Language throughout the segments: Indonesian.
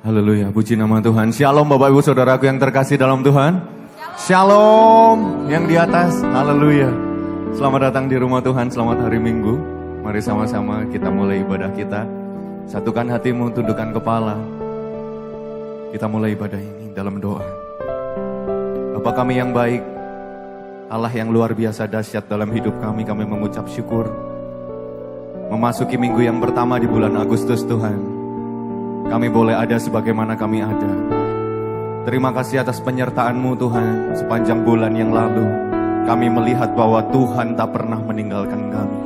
Haleluya, puji nama Tuhan. Shalom Bapak Ibu Saudaraku yang terkasih dalam Tuhan. Shalom yang di atas. Haleluya. Selamat datang di rumah Tuhan, selamat hari Minggu. Mari sama-sama kita mulai ibadah kita. Satukan hatimu, tundukkan kepala. Kita mulai ibadah ini dalam doa. Bapa kami yang baik, Allah yang luar biasa dahsyat dalam hidup kami mengucap syukur. Memasuki minggu yang pertama di bulan Agustus Tuhan, kami boleh ada sebagaimana kami ada. Terima kasih atas penyertaan-Mu Tuhan. Sepanjang bulan yang lalu kami melihat bahwa Tuhan tak pernah meninggalkan kami.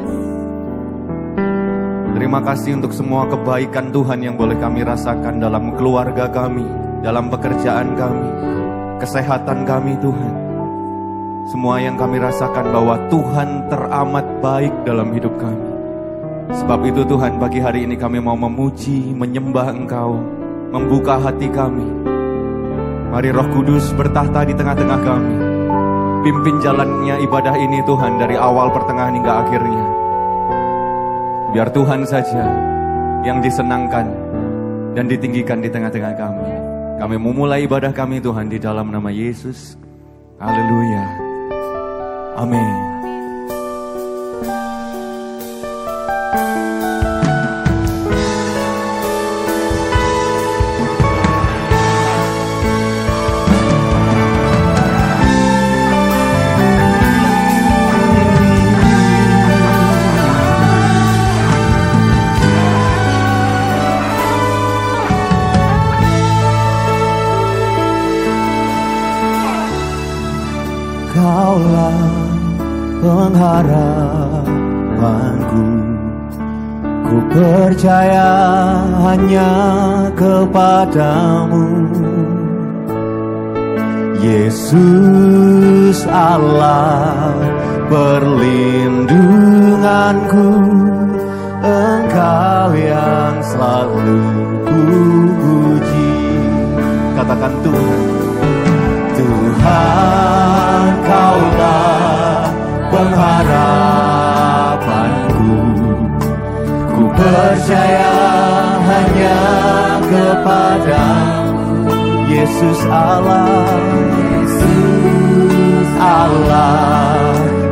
Terima kasih untuk semua kebaikan Tuhan yang boleh kami rasakan dalam keluarga kami, dalam pekerjaan kami, kesehatan kami Tuhan. Semua yang kami rasakan bahwa Tuhan teramat baik dalam hidup kami. Sebab itu Tuhan, pagi hari ini kami mau memuji, menyembah Engkau, membuka hati kami. Mari Roh Kudus bertahta di tengah-tengah kami. Pimpin jalannya ibadah ini Tuhan dari awal, pertengahan hingga akhirnya. Biar Tuhan saja yang disenangkan dan ditinggikan di tengah-tengah kami. Kami memulai ibadah kami Tuhan di dalam nama Yesus. Haleluya. Amin. Kaulah pengharapanku, ku percaya hanya kepadamu. Yesus Allah perlindunganku, Engkau yang selalu kupuji. Katakan Tuhan. Tuhan, Kaulah pengharapanku, ku percaya hanya kepadamu. Yesus Allah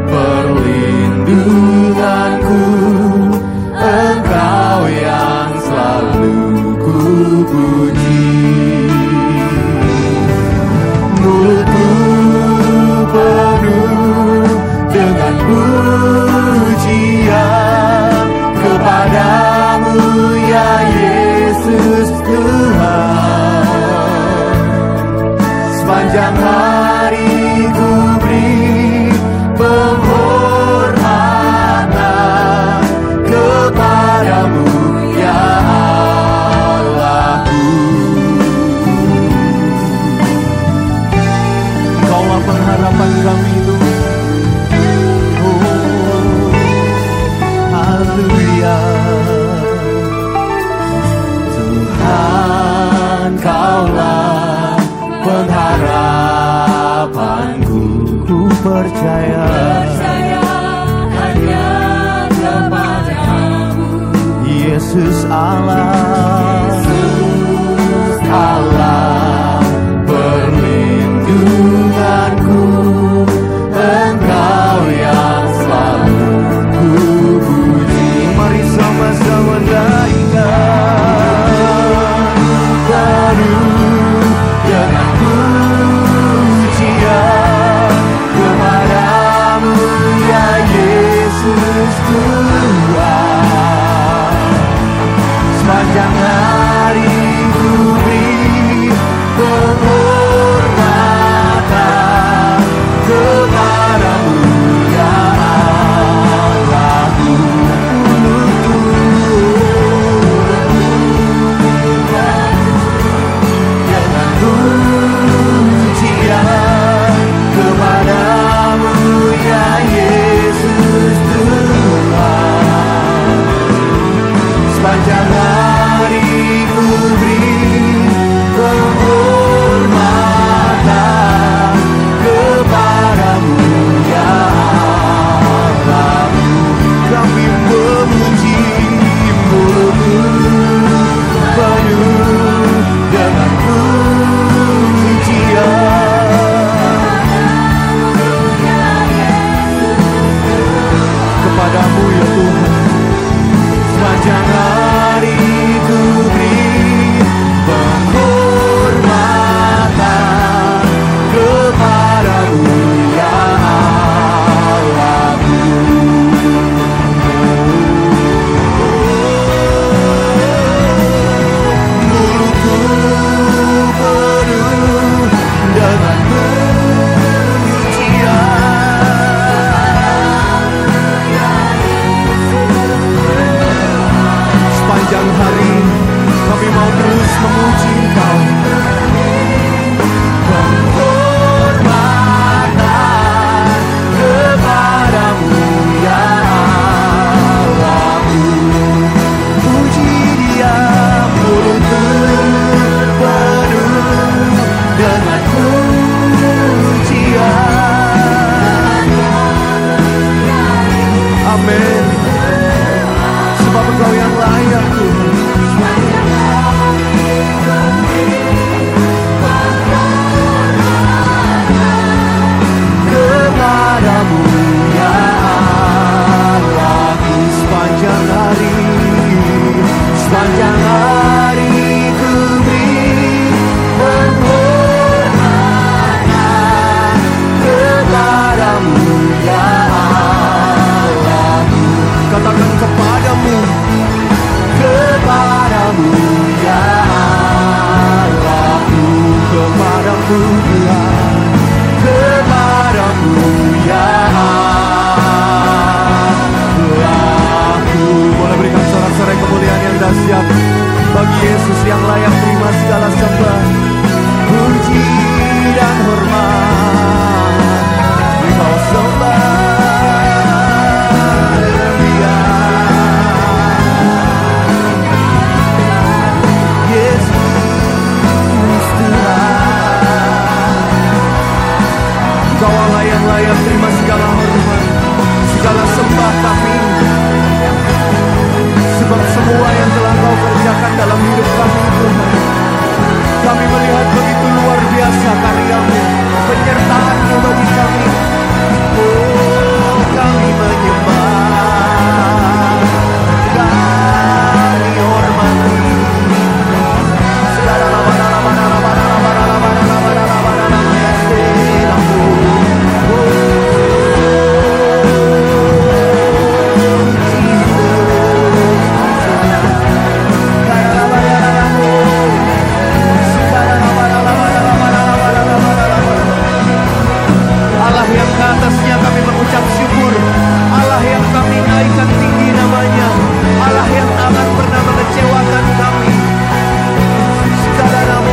perlindunganku, Engkau yang selalu kupuji. Mulutku penuh dengan pujian kepadamu ya Yesus Tuhan. Sepanjang hari ku beri penghormatan kepadamu ya Allahku. Kaulah pengharapan kami itu. Oh, haleluya. Tuhan, Kaulah pengharapanku, ku percaya hanya kepadamu. Yesus Allah perlindunganku, Engkau yang selalu kupuji. Mari sama-sama naikkan penuh dengan pujian kepadamu ya Yesus Tuhan. Sepanjang kepadamu ya Tuhan. Sepanjang hari ku beri penghormatan kepadamu ya Allahku. Mulutku penuh dengan sepanjang hari kami mau terus memuji Engkau. Penghormatan kepadamu ya Allahku. Puji Dia, mulutku penuh dengan pujian. Amin. Sebab Engkau yang layak Tuhan. Kepadamu ya Allahku. Sepanjang hari ku beri penghormatan kepadamu ya Allahku. Katakan kepadamu ya Allahku, kepadamu ya Allahku. Boleh berikan sorak-sorai kemuliaan yang dahsyat bagi Yesus yang layak terima segala sembah, puji dan hormat. Engkau sembah Dia. Kau Allah yang layak terima segala hormat, segala sembah kami. Sebab semua yang telah Kau kerjakan dalam hidup kami Tuhan, kami melihat begitu luar biasa karya-Mu, penyertaan-Mu bagi kami. Oh, kami menyembah, kami hormati segala Allah yang ke atasnya kami mengucap syukur, Allah yang kami naikkan tinggi namanya, Allah yang tak akan pernah mengecewakan kami. Segala nama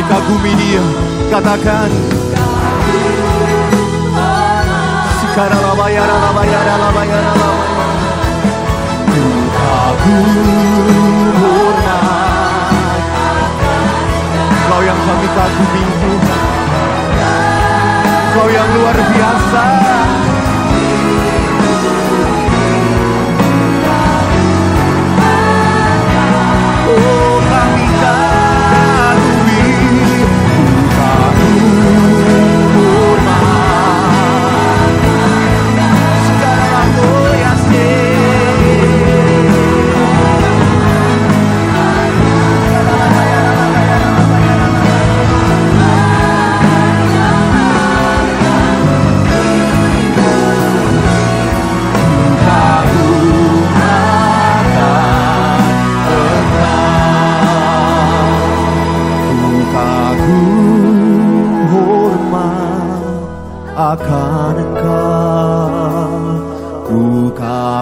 kagumi Dia, katakan Kau yang kami kagumi Tuhan, Kau yang luar biasa. Oh, kami kagumi,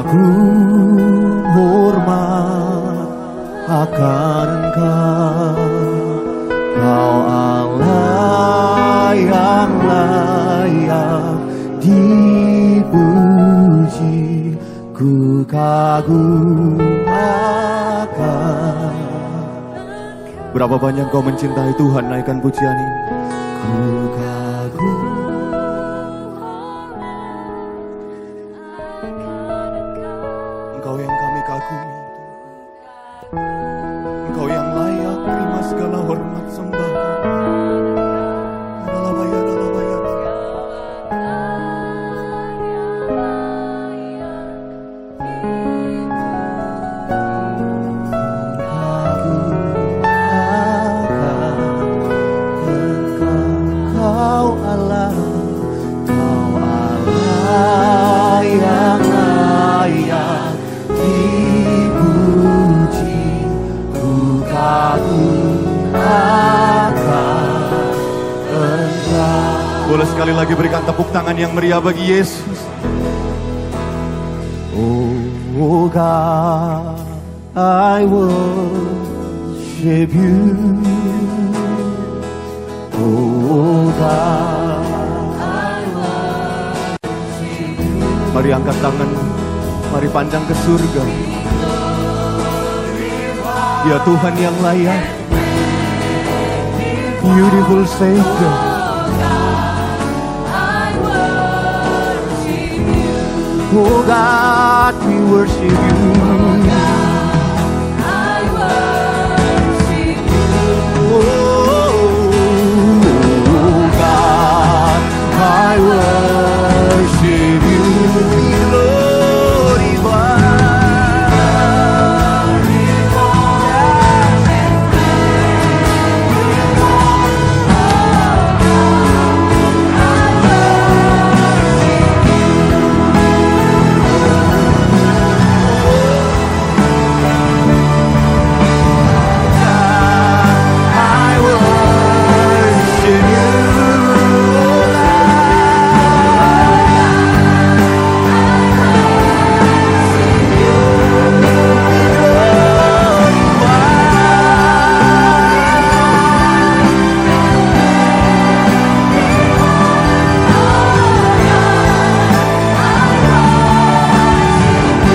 agung hormat akan Engkau, Kau Allah yang layak dipuji. Ku kagum akan. Berapa banyak kau mencintai Tuhan, naikkan pujian ini. Ku kagum. Engkau yang kami kagumi, Engkau yang layak terima segala hormat sembah. Boleh sekali lagi berikan tepuk tangan yang meriah bagi Yesus. Oh God, I worship you. Oh God, I worship you. Mari angkat tangan, mari pandang ke surga. Dia Tuhan yang layak, beautiful Savior. Oh God, we worship you. I worship you. Oh God, I worship you.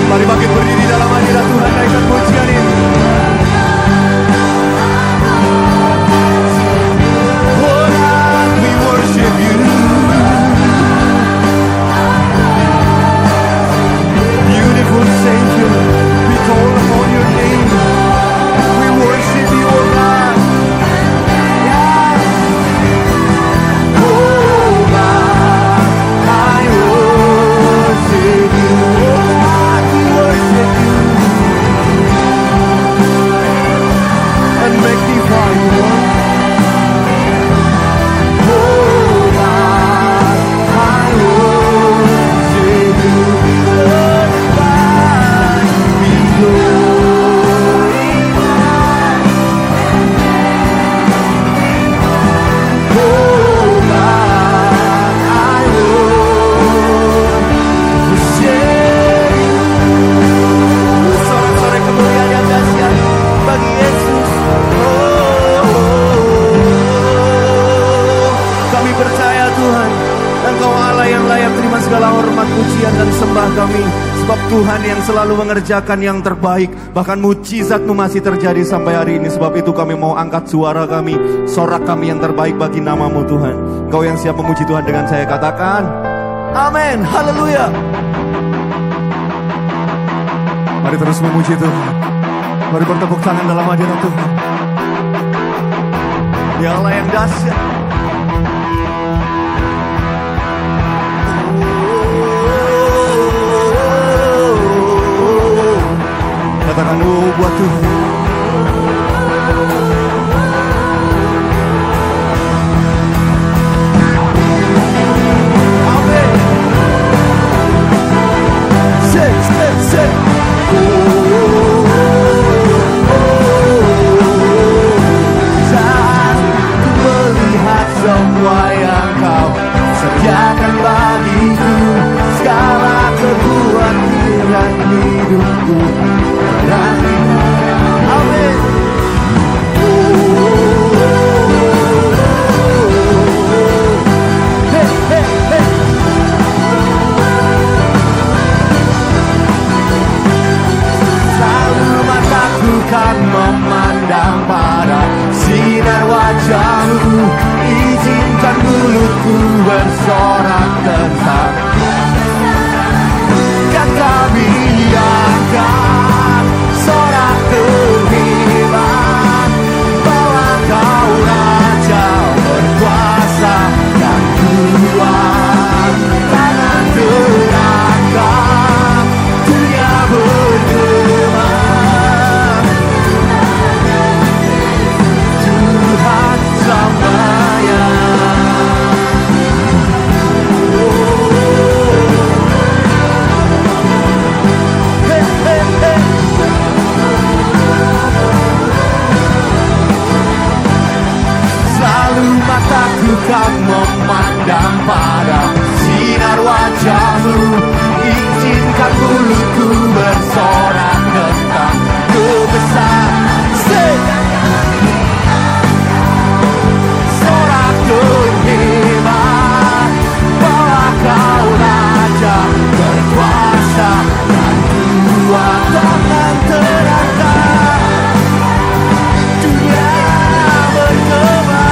Mari bangkit berdiri dalam hadirat Tuhan, naikkan pujian ini. Oh God, we worship you. Beautiful Savior, we call upon your name. We worship you, oh God. Yes. Oh God, I worship you. And magnify you. Oh God, I worship you. Be glorified, be glorified. Oh God, I worship you. Sorak-sorai kemuliaan yang dahsyat bagi Yesus. Kami percaya Tuhan, Engkau Allah yang layak terima segala hormat, pujian dan sembah kami. Sebab Tuhan yang selalu mengerjakan yang terbaik, bahkan mujizat-Mu masih terjadi sampai hari ini. Sebab itu kami mau angkat suara kami, sorak kami yang terbaik bagi nama-Mu Tuhan. Engkau yang siap memuji Tuhan dengan saya katakan amin, haleluya. Mari terus memuji Tuhan. Mari bertepuk tangan dalam hadirat Tuhan. Ya Allah yang dahsyat. Katakan oh buat Tuhan. Amin. Say. Semua yang Kau sediakan bagiku, segala kekuatan ku bersorak tentang kan kami akan sorak terhebat bahwa kau raja berkuasa dan kuat, tangan terangkat dunia bergema, Tuhan selamanya. Selalu mataku kan memandang pada sinar wajahmu, izinkan mulutku bersorak tentang kebesaran. Sorak terhebat bahwa kau raja berkuasa dan kuat, tangan terangkat dunia bergema.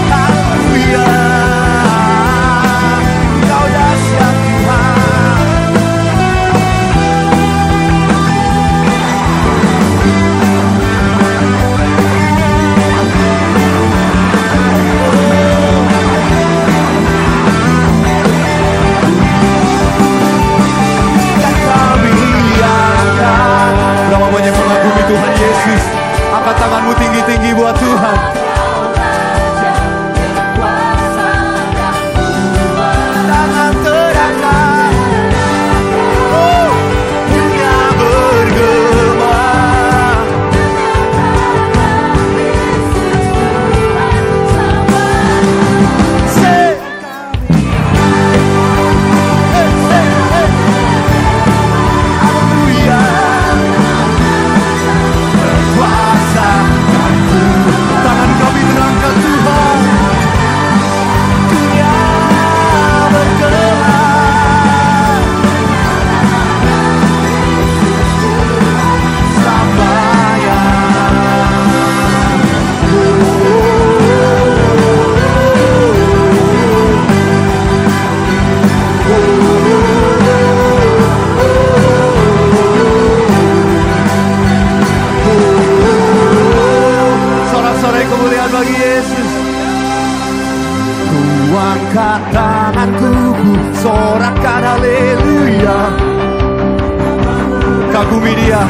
Haleluya, Kau dahsyat Tuhan. Dan kami akan berapa banyak mengagumi Tuhan Yesus. Angkat tanganmu tinggi-tinggi buat Tuhan. Tangan terangkat, dunia bergema. Say, haleluya, berkuasa dan kuat. Tangan kami terangkat Tuhan, dunia bergema. Selamanya. Sorak-sorai kemuliaan bagi Yesus. Ku angkat tanganku, ku sorakkan haleluya. Kagumi Dia,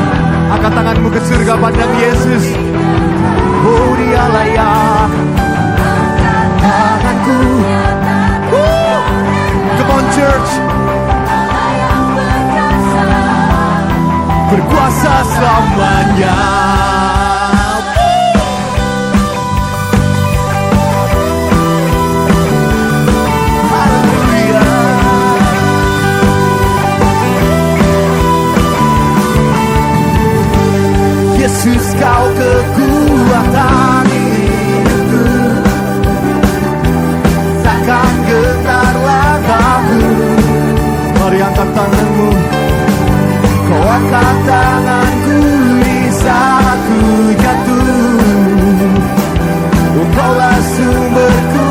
angkat tanganmu ke surga, pandang Yesus. Oh, Dia layak tanganku. Come on church, berkuasa selamanya. Haleluya. Yesus, Kau kekuatan hidupku, takkan getar langkahku. Mari angkat tanganmu, Kau angkat tanganku di saat ku jatuh. Oh, Kaulah sumberku.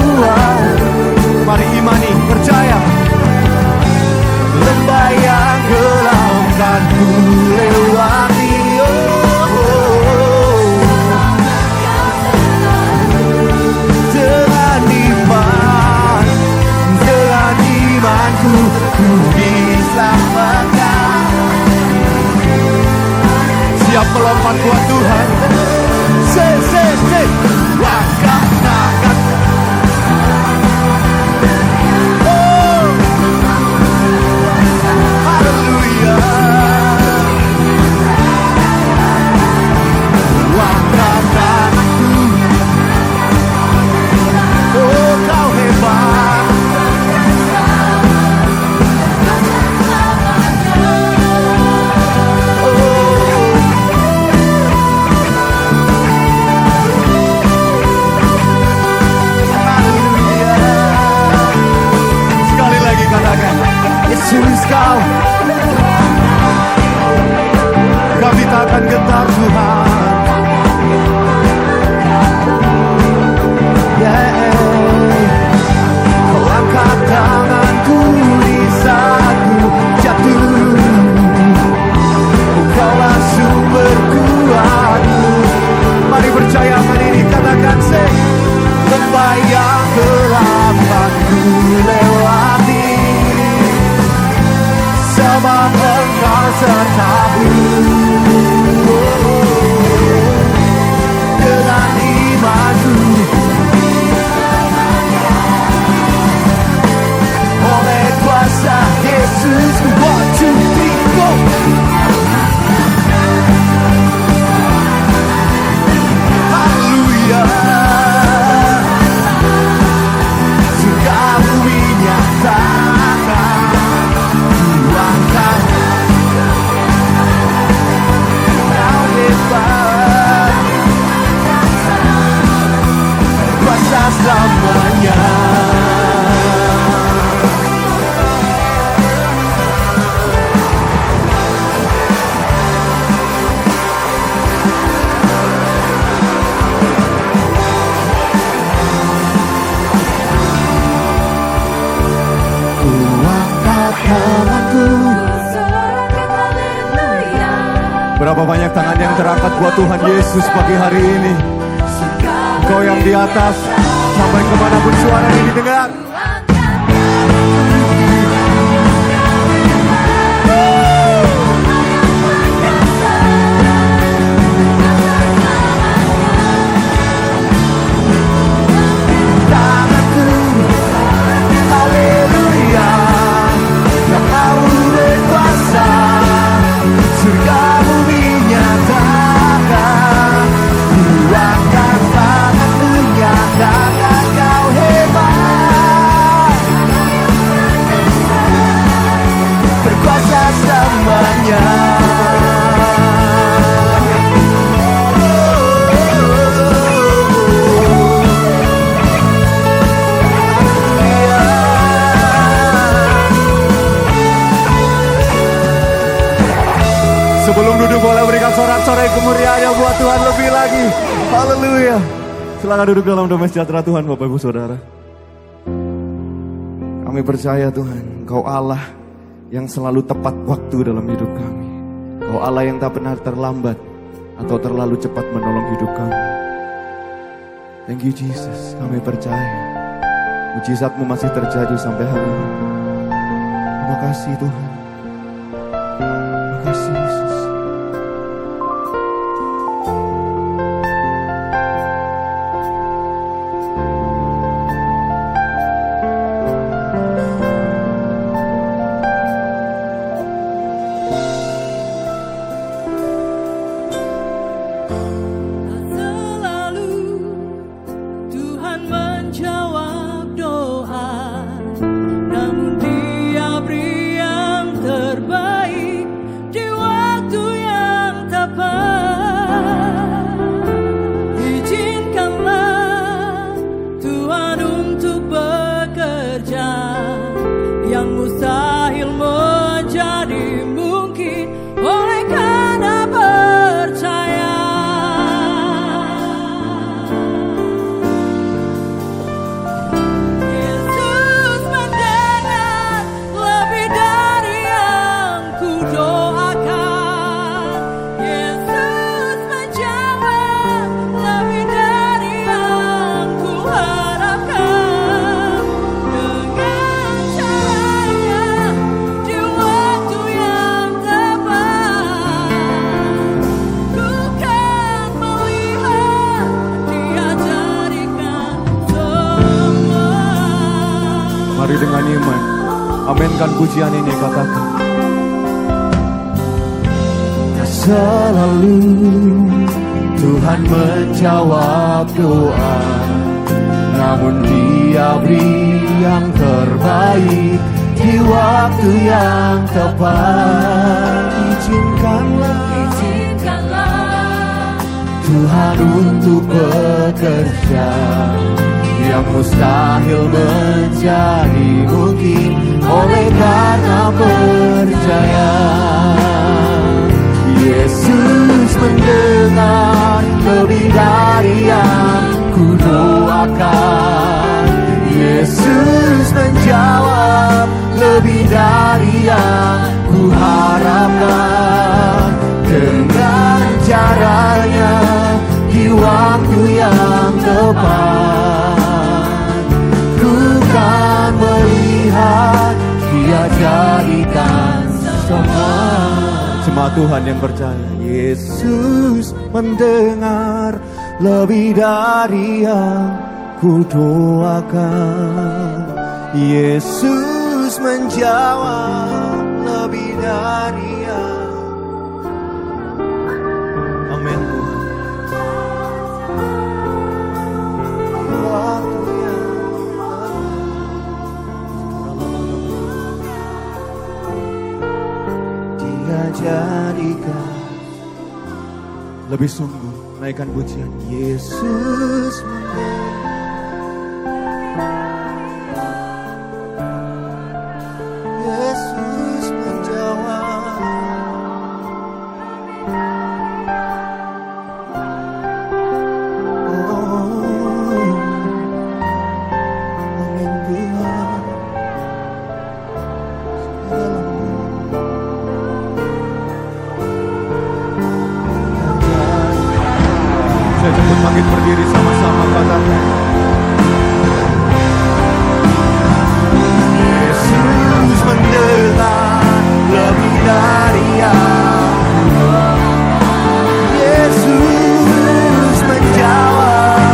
Mari imani, percaya. Lembah yang gelap kan ku lewati. Dengan imanku ku diselamatkan. Siap melompat buat Tuhan. Berapa banyak tangan yang terangkat buat Tuhan Yesus pagi hari ini. Engkau yang di atas, sampai kemanapun suara ini didengar. Sebelum duduk boleh berikan sorak-sorai kemuliaan buat Tuhan lebih lagi. Haleluya. Silakan duduk dalam damai sejahtera Tuhan, Bapak Ibu Saudara. Kami percaya Tuhan, Engkau Allah yang selalu tepat waktu dalam hidup kami. Engkau Allah yang tak pernah terlambat atau terlalu cepat menolong hidup kami. Thank you Jesus, kami percaya mujizat-Mu masih terjadi sampai hari ini. Terima kasih Tuhan. Terima kasih Yesus. Dengan iman, aminkan pujian ini, katakan. Selalu Tuhan menjawab doa, namun Dia beri yang terbaik di waktu yang tepat. Izinkanlah Tuhan untuk bekerja, yang mustahil menjadi mungkin oleh karena percaya. Yesus mendengar lebih dari yang ku doakan. Yesus menjawab lebih dari yang ku harapkan. Dengan caranya di waktu yang tepat, melihat Dia jadikan semua. Jemaat Tuhan yang percaya, Yesus mendengar lebih dari yang ku doakan. Yesus menjawab lebih dari yang. Amin Tuhan. Jadikan lebih sungguh, naikkan pujian. Yesus Yesus menjawab. Amin Tuhan. bisa cepat bangkit berdiri sama-sama katakan. Yesus mendengar lebih dari yang Yesus menjawab.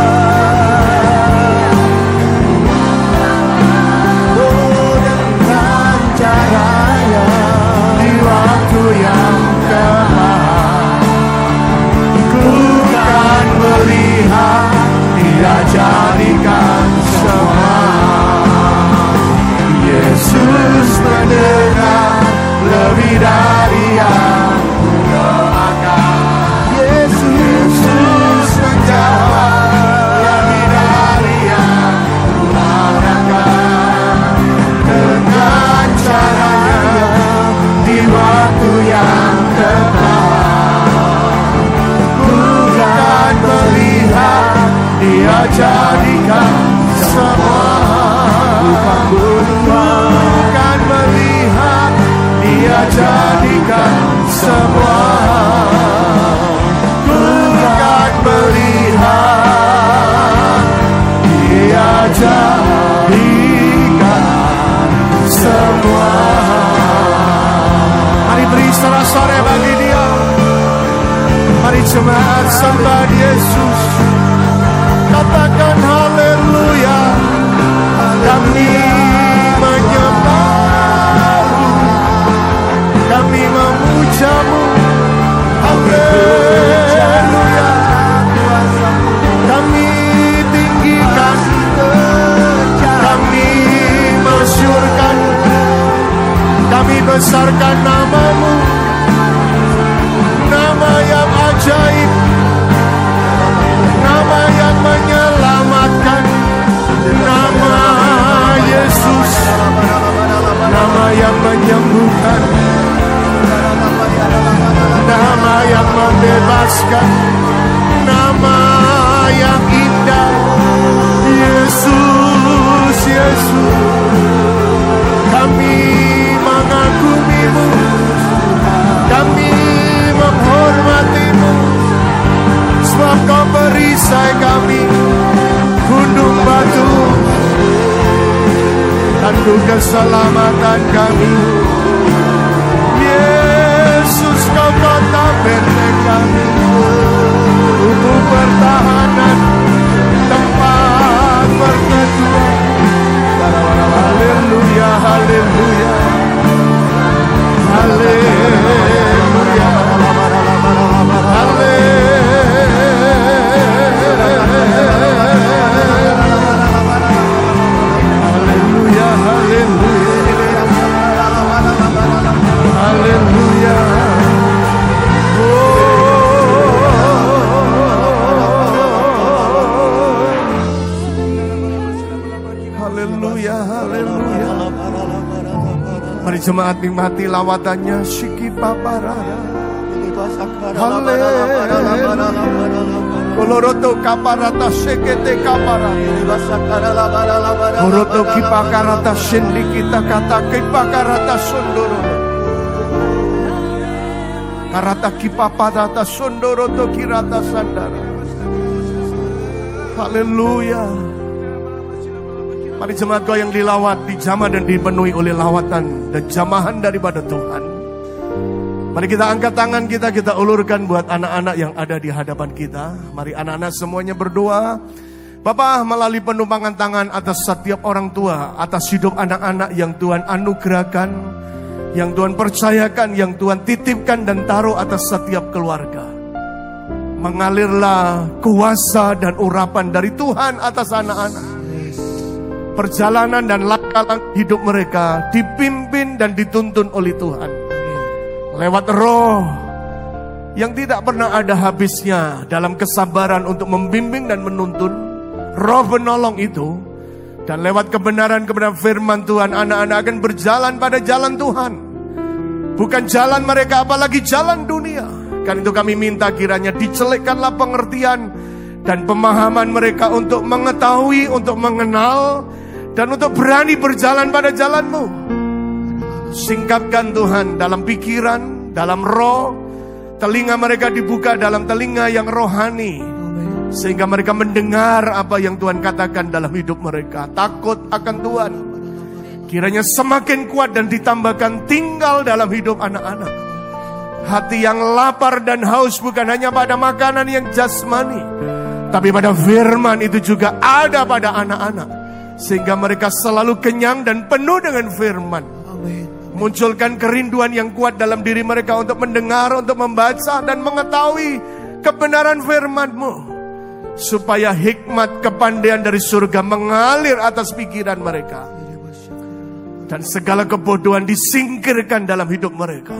Oh, dengan caranya di waktu yang tepat, ku kan melihat Dia jadikan semua. Yesus mendengar lebih dari yang ku doakan. Yesus menjawab lebih dari yang ku harapkan. Dengan caranya di waktu yang tepat, ku kan melihat Dia jadikan semua. Bukan melihat Dia jadikan semua. Bukan melihat Dia jadikan semua. Mari beri sorak-sorai bagi Dia. Mari jemaat sembah Yesus. Katakan haleluya. Kami menyembah-Mu, kami memuja-Mu, haleluya. Kami tinggikan, kami masyurkan, kami besarkan nama-Mu, nama yang ajaib, nama yang menyelamatkan, nama Yesus, nama yang menyembuhkan, nama yang membebaskan, nama yang indah. Yesus, Yesus, kami mengagumi-Mu, kami menghormati-Mu, sebab Kau perisai kami gunung batu dan keselamatan kami. Yesus, Kau kota benteng kami, tubuh pertahanan, tempat perteduhan. Haleluya, haleluya, haleluya, haleluya. Haleluya. Haleluya, haleluya. Mari jemaat nikmati lawatannya Shiki Paparara. Haleluya. Koloroto kaparata sekete kapara. Koroto kipakarata sendi kita kata kipakarata sondoro. Karata kipaparata sondoro to kirata sandara. Haleluya. Mari jemaat Kau yang dilawat, dijamah dan dipenuhi oleh lawatan dan jamahan daripada Tuhan. Mari kita angkat tangan kita ulurkan buat anak-anak yang ada di hadapan kita. Mari anak-anak semuanya berdoa. Bapa, melalui penumpangan tangan atas setiap orang tua, atas hidup anak-anak yang Tuhan anugerahkan, yang Tuhan percayakan, yang Tuhan titipkan dan taruh atas setiap keluarga. Mengalirlah kuasa dan urapan dari Tuhan atas anak-anak. Perjalanan dan langkah hidup mereka dipimpin dan dituntun oleh Tuhan. Lewat roh yang tidak pernah ada habisnya dalam kesabaran untuk membimbing dan menuntun, roh penolong itu, dan lewat kebenaran-kebenaran firman Tuhan, anak-anak akan berjalan pada jalan Tuhan. Bukan jalan mereka, apalagi jalan dunia. Karena itu kami minta kiranya dicelikkanlah pengertian dan pemahaman mereka untuk mengetahui, untuk mengenal, dan untuk berani berjalan pada jalan-Mu. Singkapkan Tuhan dalam pikiran, dalam roh, telinga mereka dibuka dalam telinga yang rohani, Sehingga mereka mendengar apa yang Tuhan katakan dalam hidup mereka. Takut akan Tuhan. Kiranya semakin kuat dan ditambahkan tinggal dalam hidup anak-anak. Hati yang lapar dan haus bukan hanya pada makanan yang jasmani, tapi pada firman itu juga ada pada anak-anak. Sehingga mereka selalu kenyang dan penuh dengan firman. Munculkan kerinduan yang kuat dalam diri mereka untuk mendengar, untuk membaca dan mengetahui kebenaran firman-Mu. Supaya hikmat kepandaian dari surga mengalir atas pikiran mereka. Dan segala kebodohan disingkirkan dalam hidup mereka.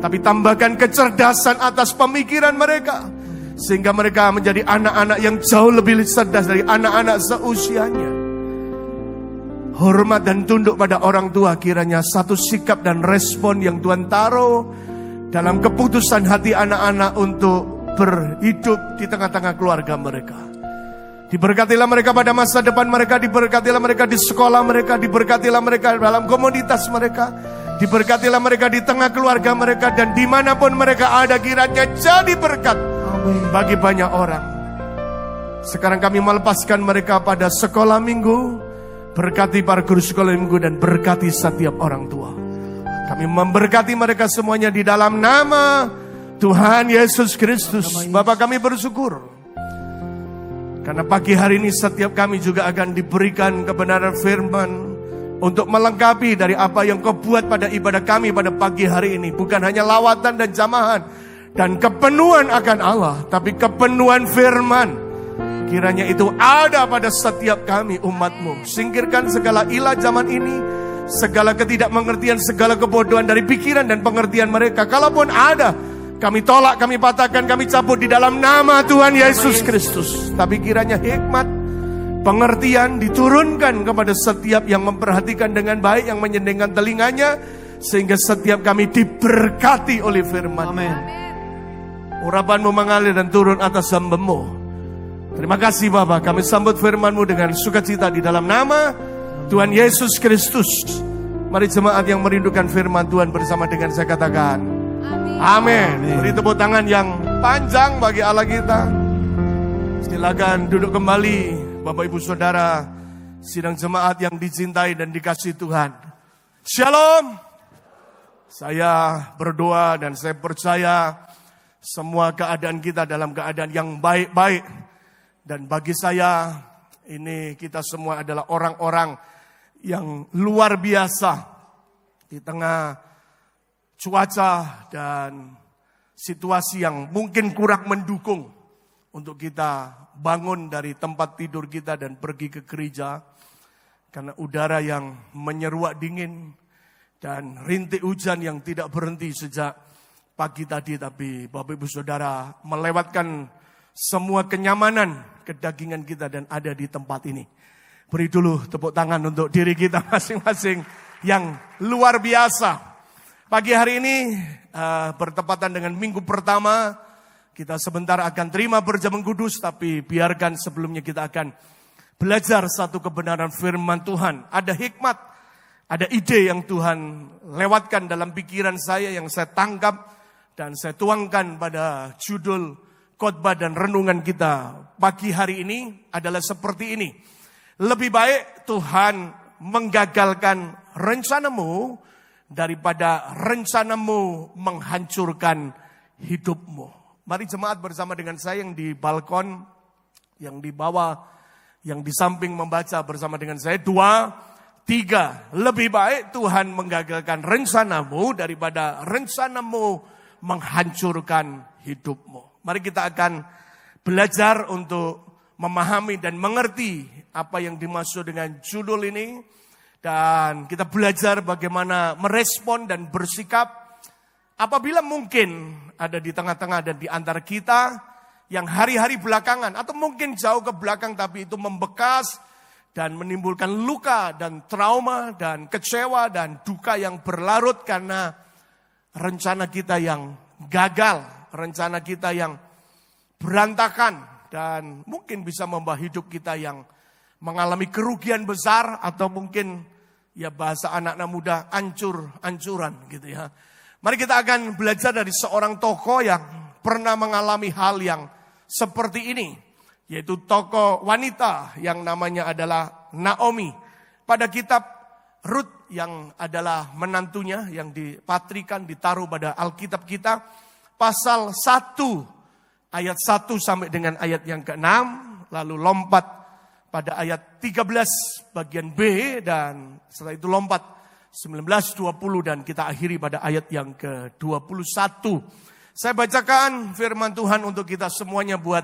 Tapi tambahkan kecerdasan atas pemikiran mereka. Sehingga mereka menjadi anak-anak yang jauh lebih cerdas dari anak-anak seusianya. Hormat dan tunduk pada orang tua kiranya satu sikap dan respon yang Tuhan taruh dalam keputusan hati anak-anak untuk berhidup di tengah-tengah keluarga mereka. Diberkatilah mereka pada masa depan mereka, diberkatilah mereka di sekolah mereka, diberkatilah mereka dalam komunitas mereka, diberkatilah mereka di tengah keluarga mereka, dan dimanapun mereka ada kiranya jadi berkat bagi banyak orang. Sekarang kami melepaskan mereka pada sekolah minggu. Berkati para guru sekolah minggu dan berkati setiap orang tua. Kami memberkati mereka semuanya di dalam nama Tuhan Yesus Kristus. Bapa, kami bersyukur karena pagi hari ini setiap kami juga akan diberikan kebenaran firman untuk melengkapi dari apa yang Kau buat pada ibadah kami pada pagi hari ini. Bukan hanya lawatan dan jamahan dan kepenuhan akan Allah, tapi kepenuhan firman. Kiranya itu ada pada setiap kami umat-Mu. Singkirkan segala ilah zaman ini, segala ketidakmengertian, segala kebodohan dari pikiran dan pengertian mereka. Kalaupun ada, kami tolak, kami patahkan, kami cabut di dalam nama Tuhan Yesus Kristus. Tapi kiranya hikmat, pengertian diturunkan kepada setiap yang memperhatikan dengan baik, yang menyendengkan telinganya, sehingga setiap kami diberkati oleh firman. Amin. Urapan-Mu mengalir dan turun atas hamba-Mu. Terima kasih Bapa, kami sambut firman-Mu dengan sukacita di dalam nama Tuhan Yesus Kristus. Mari jemaat yang merindukan firman Tuhan bersama dengan saya katakan amin. Beri tepuk tangan yang panjang bagi Allah kita. Silakan duduk kembali Bapak Ibu Saudara, sidang jemaat yang dicintai dan dikasihi Tuhan. Shalom. Saya berdoa dan saya percaya semua keadaan kita dalam keadaan yang baik-baik. Dan bagi saya, ini kita semua adalah orang-orang yang luar biasa di tengah cuaca dan situasi yang mungkin kurang mendukung untuk kita bangun dari tempat tidur kita dan pergi ke gereja. Karena udara yang menyeruak dingin dan rintik hujan yang tidak berhenti sejak pagi tadi. Tapi Bapak Ibu Saudara melewatkan semua kenyamanan kedagingan kita dan ada di tempat ini. Beri dulu tepuk tangan untuk diri kita masing-masing yang luar biasa. Pagi hari ini bertepatan dengan minggu pertama. Kita sebentar akan terima berjamuan kudus, tapi biarkan sebelumnya kita akan belajar satu kebenaran firman Tuhan. Ada hikmat, ada ide yang Tuhan lewatkan dalam pikiran saya yang saya tangkap dan saya tuangkan pada judul khotbah dan renungan kita pagi hari ini adalah seperti ini. Lebih baik Tuhan menggagalkan rencanamu daripada rencanamu menghancurkan hidupmu. Mari jemaat bersama dengan saya yang di balkon, yang di bawah, yang di samping membaca bersama dengan saya. 2, 3. Lebih baik Tuhan menggagalkan rencanamu daripada rencanamu menghancurkan hidupmu. Mari kita akan belajar untuk memahami dan mengerti apa yang dimaksud dengan judul ini. Dan kita belajar bagaimana merespon dan bersikap apabila mungkin ada di tengah-tengah dan di antara kita yang hari-hari belakangan atau mungkin jauh ke belakang tapi itu membekas dan menimbulkan luka dan trauma dan kecewa dan duka yang berlarut karena rencana kita yang gagal, rencana kita yang berantakan dan mungkin bisa membawa hidup kita yang mengalami kerugian besar atau mungkin ya bahasa anak-anak muda ancur-ancuran gitu ya. Mari kita akan belajar dari seorang tokoh yang pernah mengalami hal yang seperti ini, yaitu tokoh wanita yang namanya adalah Naomi. Pada kitab Rut yang adalah menantunya yang dipatrikan, ditaruh pada Alkitab kita, pasal 1 ayat 1 sampai dengan ayat yang ke-6, lalu lompat pada ayat 13 bagian B, dan setelah itu lompat 19, 20, dan kita akhiri pada ayat yang ke-21. Saya bacakan firman Tuhan untuk kita semuanya buat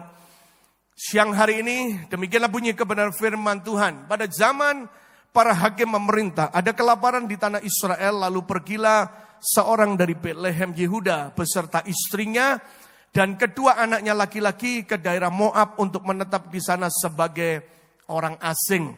siang hari ini. Demikianlah bunyi kebenaran firman Tuhan. Pada zaman para hakim memerintah, ada kelaparan di tanah Israel, lalu pergilah seorang dari Betlehem Yehuda beserta istrinya dan kedua anaknya laki-laki ke daerah Moab untuk menetap di sana sebagai orang asing.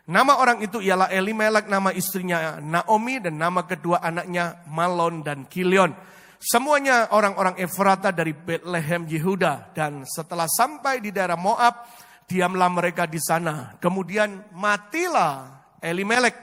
Nama orang itu ialah Elimelek, nama istrinya Naomi, dan nama kedua anaknya Malon dan Kilion. Semuanya orang-orang Efrata dari Betlehem Yehuda. Dan setelah sampai di daerah Moab, diamlah mereka di sana. Kemudian matilah Elimelek,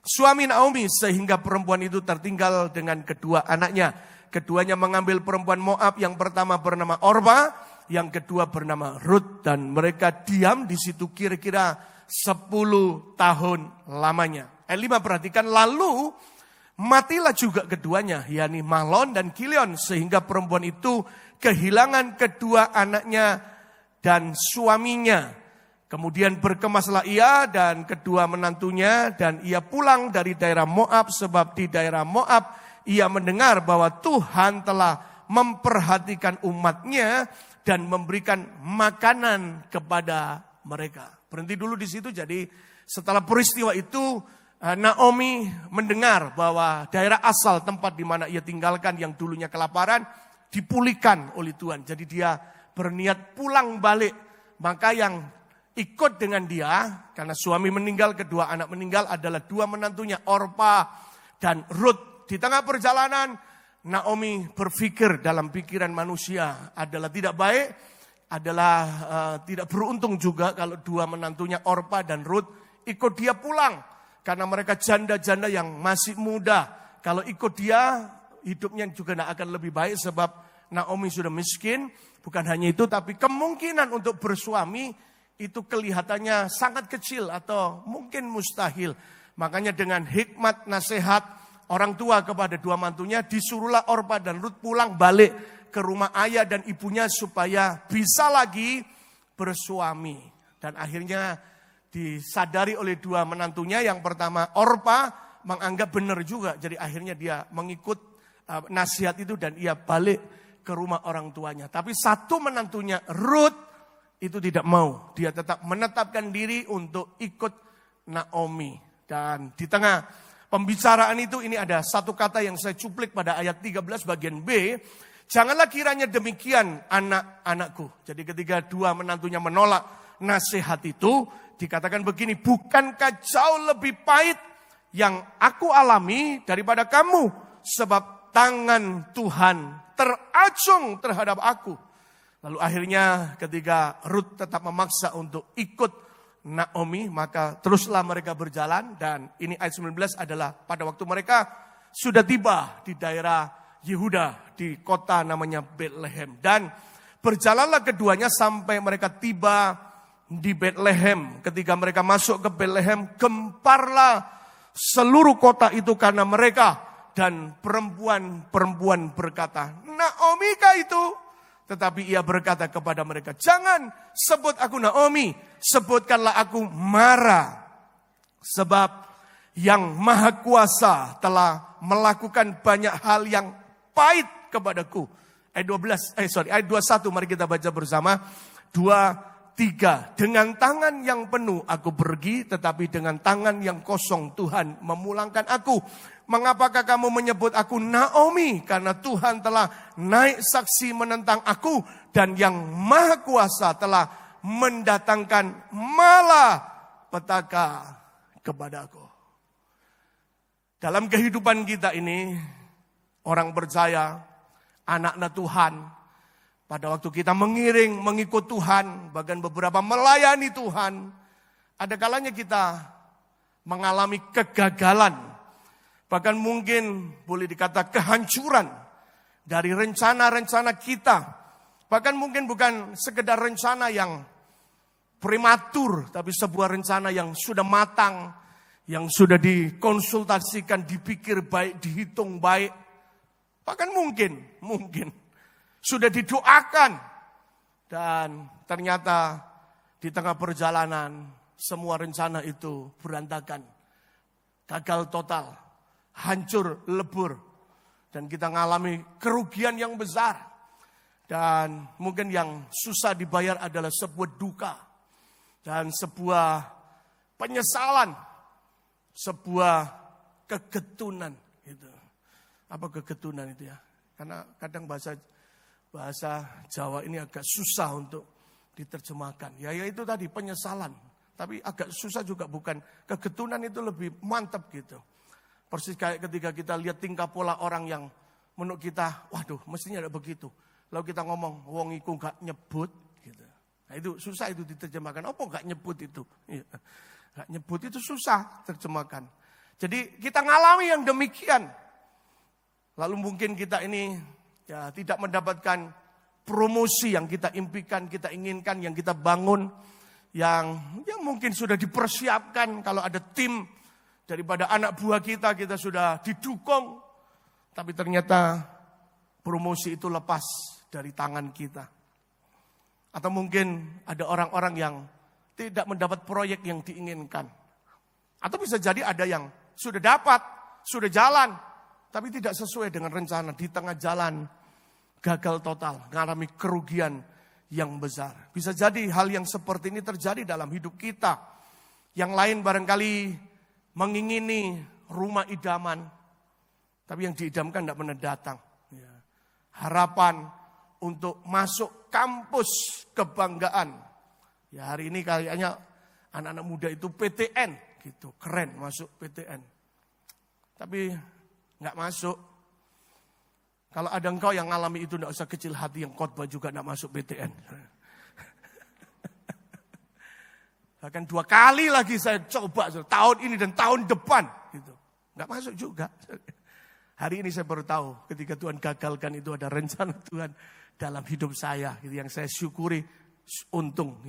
suami Naomi, sehingga perempuan itu tertinggal dengan kedua anaknya. Keduanya mengambil perempuan Moab, yang pertama bernama Orpa, yang kedua bernama Rut, dan mereka diam di situ kira-kira 10 tahun lamanya. Ayat 5, perhatikan, lalu matilah juga keduanya, yakni Mahlon dan Kilion, sehingga perempuan itu kehilangan kedua anaknya dan suaminya. Kemudian berkemaslah ia dan kedua menantunya, dan ia pulang dari daerah Moab, sebab di daerah Moab ia mendengar bahwa Tuhan telah memperhatikan umatnya dan memberikan makanan kepada mereka. Berhenti dulu di situ. Jadi setelah peristiwa itu, Naomi mendengar bahwa daerah asal tempat di mana ia tinggalkan yang dulunya kelaparan dipulihkan oleh Tuhan. Jadi dia berniat pulang balik. Maka yang ikut dengan dia, karena suami meninggal, kedua anak meninggal, adalah dua menantunya, Orpa dan Rut. Di tengah perjalanan, Naomi berpikir dalam pikiran manusia adalah tidak baik, adalah tidak beruntung juga kalau dua menantunya Orpa dan Rut ikut dia pulang. Karena mereka janda-janda yang masih muda. Kalau ikut dia, hidupnya juga tidak akan lebih baik sebab Naomi sudah miskin. Bukan hanya itu, tapi kemungkinan untuk bersuami itu kelihatannya sangat kecil atau mungkin mustahil. Makanya dengan hikmat nasihat orang tua kepada dua mantunya, disuruhlah Orpa dan Rut pulang balik ke rumah ayah dan ibunya supaya bisa lagi bersuami. Dan akhirnya disadari oleh dua menantunya. Yang pertama Orpa menganggap benar juga. Jadi akhirnya dia mengikut nasihat itu dan ia balik ke rumah orang tuanya. Tapi satu menantunya Rut itu tidak mau. Dia tetap menetapkan diri untuk ikut Naomi. Dan di tengah pembicaraan itu ini ada satu kata yang saya cuplik pada ayat 13 bagian B. Janganlah kiranya demikian anak-anakku. Jadi ketika dua menantunya menolak nasihat itu, dikatakan begini, bukankah jauh lebih pahit yang aku alami daripada kamu? Sebab tangan Tuhan teracung terhadap aku. Lalu akhirnya ketika Rut tetap memaksa untuk ikut Naomi, maka teruslah mereka berjalan. Dan ini ayat 19 adalah pada waktu mereka sudah tiba di daerah Yehuda, di kota namanya Betlehem. Dan berjalanlah keduanya sampai mereka tiba di Betlehem. Ketika mereka masuk ke Betlehem, gemparlah seluruh kota itu karena mereka. Dan perempuan-perempuan berkata, Naomi kah itu? Tetapi ia berkata kepada mereka, jangan sebut aku Naomi, sebutkanlah aku Mara. Sebab yang Maha Kuasa telah melakukan banyak hal yang pahit kepadaku. Ayat 21, mari kita baca bersama. 2, 3. Dengan tangan yang penuh aku pergi, tetapi dengan tangan yang kosong Tuhan memulangkan aku. Mengapakah kamu menyebut aku Naomi? Karena Tuhan telah naik saksi menentang aku, dan yang Maha Kuasa telah mendatangkan malapetaka kepadaku. Dalam kehidupan kita ini, orang percaya, anak-anak Tuhan, pada waktu kita mengiring, mengikut Tuhan, bahkan beberapa melayani Tuhan, ada kalanya kita mengalami kegagalan. Bahkan mungkin boleh dikata kehancuran dari rencana-rencana kita Bahkan mungkin bukan sekedar rencana yang prematur, tapi sebuah rencana yang sudah matang, yang sudah dikonsultasikan, dipikir baik, dihitung baik. Bahkan mungkin sudah didoakan. Dan ternyata di tengah perjalanan semua rencana itu berantakan. Gagal total, hancur lebur. Dan kita mengalami kerugian yang besar. Dan mungkin yang susah dibayar adalah sebuah duka. Dan sebuah penyesalan. Sebuah kegetunan. Gitu. Apa kegetunan itu ya? Karena kadang bahasa Jawa ini agak susah untuk diterjemahkan. Ya itu tadi penyesalan. Tapi agak susah juga, bukan. Kegetunan itu lebih mantap gitu. Persis kayak ketika kita lihat tingkah pola orang yang menurut kita, waduh mestinya ada begitu. Lalu kita ngomong, wong iku gak nyebut. Gitu. Nah itu susah itu diterjemahkan. Apa gak nyebut itu? Gak nyebut itu susah terjemahkan. Jadi kita ngalami yang demikian. Lalu mungkin kita ini ya tidak mendapatkan promosi yang kita impikan, kita inginkan, yang kita bangun. Yang mungkin sudah dipersiapkan kalau ada tim daripada anak buah kita sudah didukung. Tapi ternyata promosi itu lepas dari tangan kita. Atau mungkin ada orang-orang yang tidak mendapat proyek yang diinginkan. Atau bisa jadi ada yang sudah dapat, sudah jalan, tapi tidak sesuai dengan rencana. Di tengah jalan gagal total, mengalami kerugian yang besar. Bisa jadi hal yang seperti ini terjadi dalam hidup kita. Yang lain barangkali mengingini rumah idaman, tapi yang diidamkan tidak pernah datang. Harapan untuk masuk kampus kebanggaan. Ya hari ini kayaknya anak-anak muda itu PTN gitu, keren masuk PTN. Tapi nggak masuk. Kalau ada engkau yang ngalami itu nggak usah kecil hati, yang khotbah juga nggak masuk PTN. Bahkan 2 kali lagi saya coba tahun ini dan tahun depan gitu. Nggak masuk juga. Hari ini saya baru tahu ketika Tuhan gagalkan itu ada rencana Tuhan dalam hidup saya. Gitu, yang saya syukuri, untung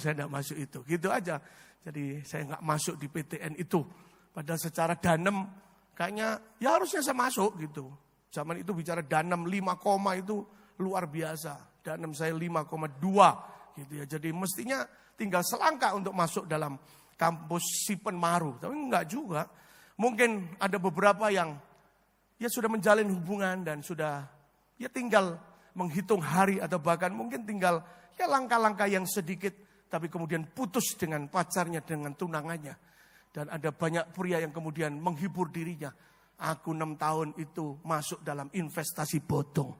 saya tidak masuk itu. Gitu aja. Jadi saya nggak masuk di PTN itu. Padahal secara danem kayaknya ya harusnya saya masuk gitu. Zaman itu bicara danem 5, itu luar biasa. Danem saya 5,2 gitu ya. Jadi mestinya tinggal selangkah untuk masuk dalam kampus Sipen Maru. Tapi enggak juga. Mungkin ada beberapa yang ya sudah menjalin hubungan dan sudah ya tinggal menghitung hari atau bahkan mungkin tinggal ya langkah-langkah yang sedikit, tapi kemudian putus dengan pacarnya, dengan tunangannya. Dan ada banyak pria yang kemudian menghibur dirinya. Aku 6 tahun itu masuk dalam investasi bodong.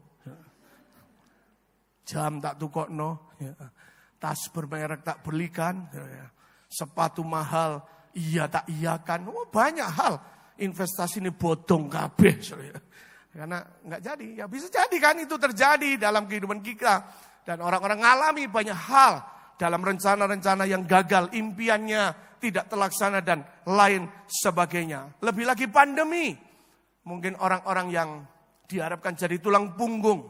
Jam tak tukokno, tas bermerek tak belikan, sepatu mahal iya tak iyakan. Banyak hal. Investasi ini bodong kabeh. Karena nggak jadi. Ya bisa jadi kan itu terjadi dalam kehidupan kita. Dan orang-orang ngalami banyak hal dalam rencana-rencana yang gagal. Impiannya tidak terlaksana dan lain sebagainya. Lebih lagi pandemi. Mungkin orang-orang yang diharapkan jadi tulang punggung.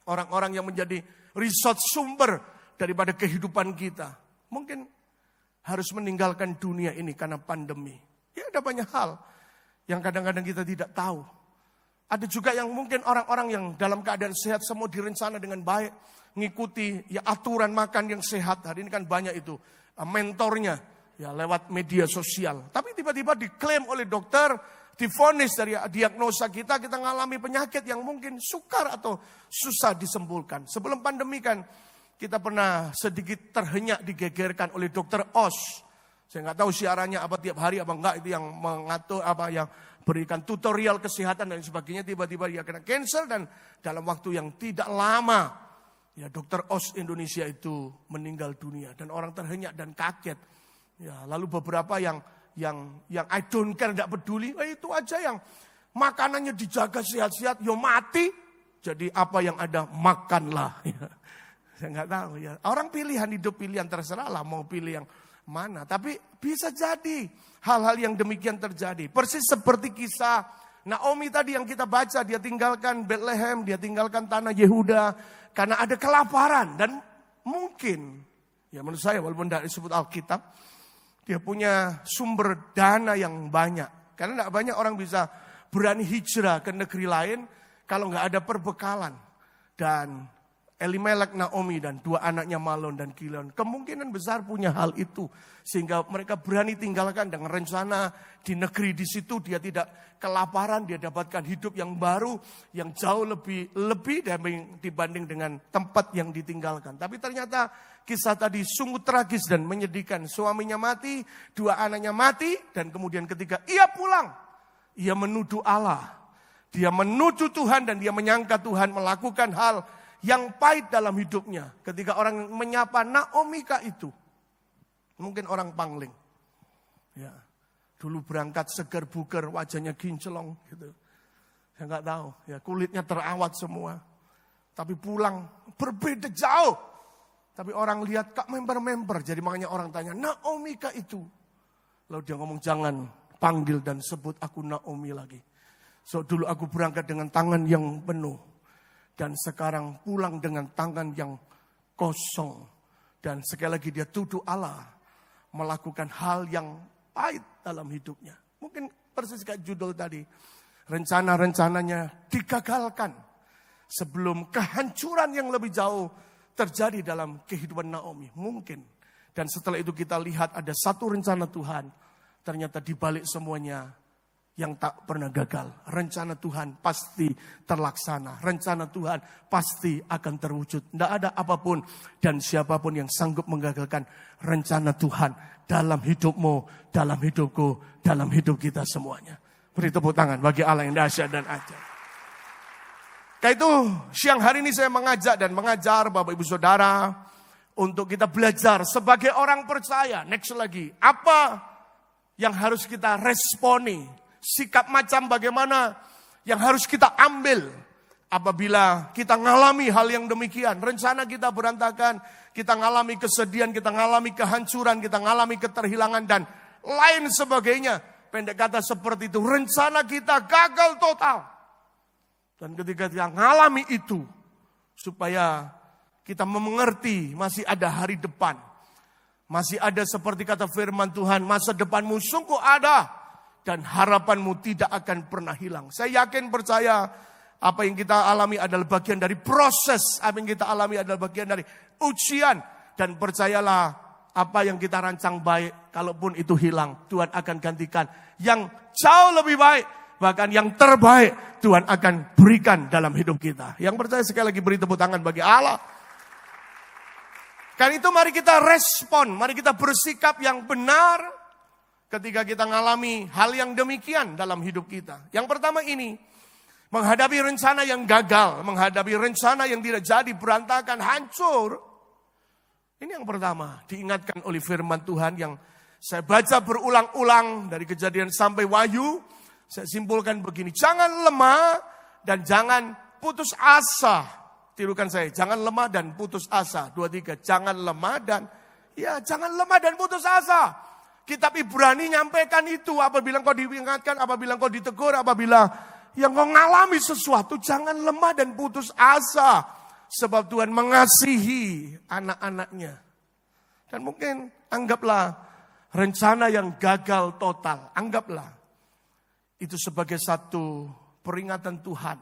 Orang-orang yang menjadi resource sumber daripada kehidupan kita. Mungkin harus meninggalkan dunia ini karena pandemi. Ya ada banyak hal yang kadang-kadang kita tidak tahu. Ada juga yang mungkin orang-orang yang dalam keadaan sehat semua direncana dengan baik. Ngikuti ya aturan makan yang sehat. Hari ini kan banyak itu mentornya ya lewat media sosial. Tapi tiba-tiba diklaim oleh dokter, divonis dari diagnosa kita mengalami penyakit yang mungkin sukar atau susah disembuhkan. Sebelum pandemi kan kita pernah sedikit terhenyak digegerkan oleh dokter Oz. Saya nggak tahu siarannya apa tiap hari apa enggak, itu yang mengatur apa yang berikan tutorial kesehatan dan sebagainya. Tiba-tiba dia kena cancer dan dalam waktu yang tidak lama ya dokter Oz Indonesia itu meninggal dunia dan orang terhenyak dan kaget. Ya lalu beberapa yang I don't care, tidak peduli, itu aja yang makanannya dijaga sehat-sehat, yo mati. Jadi apa yang ada makanlah. Ya. Saya nggak tahu ya. Orang pilihan hidup pilihan terserah lah mau pilih yang mana. Tapi bisa jadi hal-hal yang demikian terjadi. Persis seperti kisah Naomi tadi yang kita baca, dia tinggalkan Bethlehem, dia tinggalkan tanah Yehuda karena ada kelaparan. Dan mungkin, ya menurut saya walaupun tidak disebut Alkitab, dia punya sumber dana yang banyak. Karena tidak banyak orang bisa berani hijrah ke negeri lain kalau nggak ada perbekalan. Dan Elimelek, Naomi dan dua anaknya Malon dan Kilion kemungkinan besar punya hal itu. Sehingga mereka berani tinggalkan dengan rencana di negeri di situ dia tidak kelaparan, dia dapatkan hidup yang baru, yang jauh lebih dibanding dengan tempat yang ditinggalkan. Tapi ternyata kisah tadi sungguh tragis dan menyedihkan. Suaminya mati, dua anaknya mati, dan kemudian ketika ia pulang, ia menuduh Allah. Dia menuduh Tuhan dan dia menyangka Tuhan melakukan hal yang pahit dalam hidupnya. Ketika orang menyapa Naomi kah itu? Mungkin orang pangling. Ya, dulu berangkat segar bugar, wajahnya kinclong gitu. Saya nggak tahu, ya kulitnya terawat semua. Tapi pulang berbeda jauh. Tapi orang lihat kak member-member, jadi makanya orang tanya, Naomi kah itu? Lalu dia ngomong, jangan panggil dan sebut aku Naomi lagi. So dulu aku berangkat dengan tangan yang penuh. Dan sekarang pulang dengan tangan yang kosong. Dan sekali lagi dia tuduh Allah melakukan hal yang pahit dalam hidupnya. Mungkin persis kayak judul tadi. Rencana-rencananya digagalkan. Sebelum kehancuran yang lebih jauh terjadi dalam kehidupan Naomi. Mungkin. Dan setelah itu kita lihat ada satu rencana Tuhan. Ternyata dibalik semuanya yang tak pernah gagal. Rencana Tuhan pasti terlaksana. Rencana Tuhan pasti akan terwujud. Tidak ada apapun dan siapapun yang sanggup menggagalkan rencana Tuhan dalam hidupmu, dalam hidupku, dalam hidup kita semuanya. Beri tepuk tangan bagi Allah yang dahsyat dan ajaib. Karena itu siang hari ini saya mengajak dan mengajar Bapak Ibu Saudara untuk kita belajar sebagai orang percaya. Next lagi, apa yang harus kita responi? Sikap macam bagaimana yang harus kita ambil apabila kita ngalami hal yang demikian. Rencana kita berantakan, kita ngalami kesedihan, kita ngalami kehancuran, kita ngalami keterhilangan dan lain sebagainya. Pendek kata seperti itu, rencana kita gagal total. Dan ketika kita ngalami itu, supaya kita mengerti masih ada hari depan. Masih ada seperti kata firman Tuhan, masa depanmu sungguh ada. Dan harapanmu tidak akan pernah hilang. Saya yakin percaya apa yang kita alami adalah bagian dari proses. Apa yang kita alami adalah bagian dari ujian. Dan percayalah apa yang kita rancang baik. Kalaupun itu hilang, Tuhan akan gantikan yang jauh lebih baik. Bahkan yang terbaik Tuhan akan berikan dalam hidup kita. Yang percaya sekali lagi beri tepuk tangan bagi Allah. Karena itu mari kita respon. Mari kita bersikap yang benar. Ketika kita mengalami hal yang demikian dalam hidup kita. Yang pertama ini, menghadapi rencana yang gagal, menghadapi rencana yang tidak jadi, berantakan, hancur. Ini yang pertama, diingatkan oleh firman Tuhan yang saya baca berulang-ulang dari Kejadian sampai Wahyu. Saya simpulkan begini, jangan lemah dan jangan putus asa. Tirukan saya, jangan lemah dan putus asa. 2, 3, jangan lemah dan putus asa. Kitab Ibrani nyampaikan itu apabila engkau diingatkan, apabila engkau ditegur, apabila yang engkau ngalami sesuatu, jangan lemah dan putus asa. Sebab Tuhan mengasihi anak-anaknya. Dan mungkin anggaplah rencana yang gagal total, anggaplah itu sebagai satu peringatan Tuhan.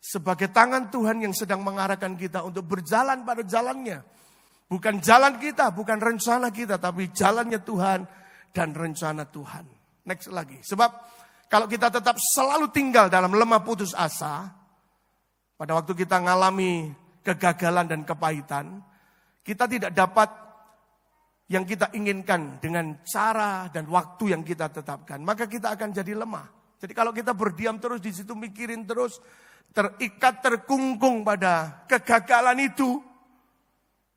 Sebagai tangan Tuhan yang sedang mengarahkan kita untuk berjalan pada jalannya. Bukan jalan kita, bukan rencana kita, tapi jalannya Tuhan dan rencana Tuhan. Next lagi. Sebab kalau kita tetap selalu tinggal dalam lemah putus asa, pada waktu kita mengalami kegagalan dan kepahitan, kita tidak dapat yang kita inginkan dengan cara dan waktu yang kita tetapkan. Maka kita akan jadi lemah. Jadi kalau kita berdiam terus di situ, mikirin terus, terikat, terkungkung pada kegagalan itu,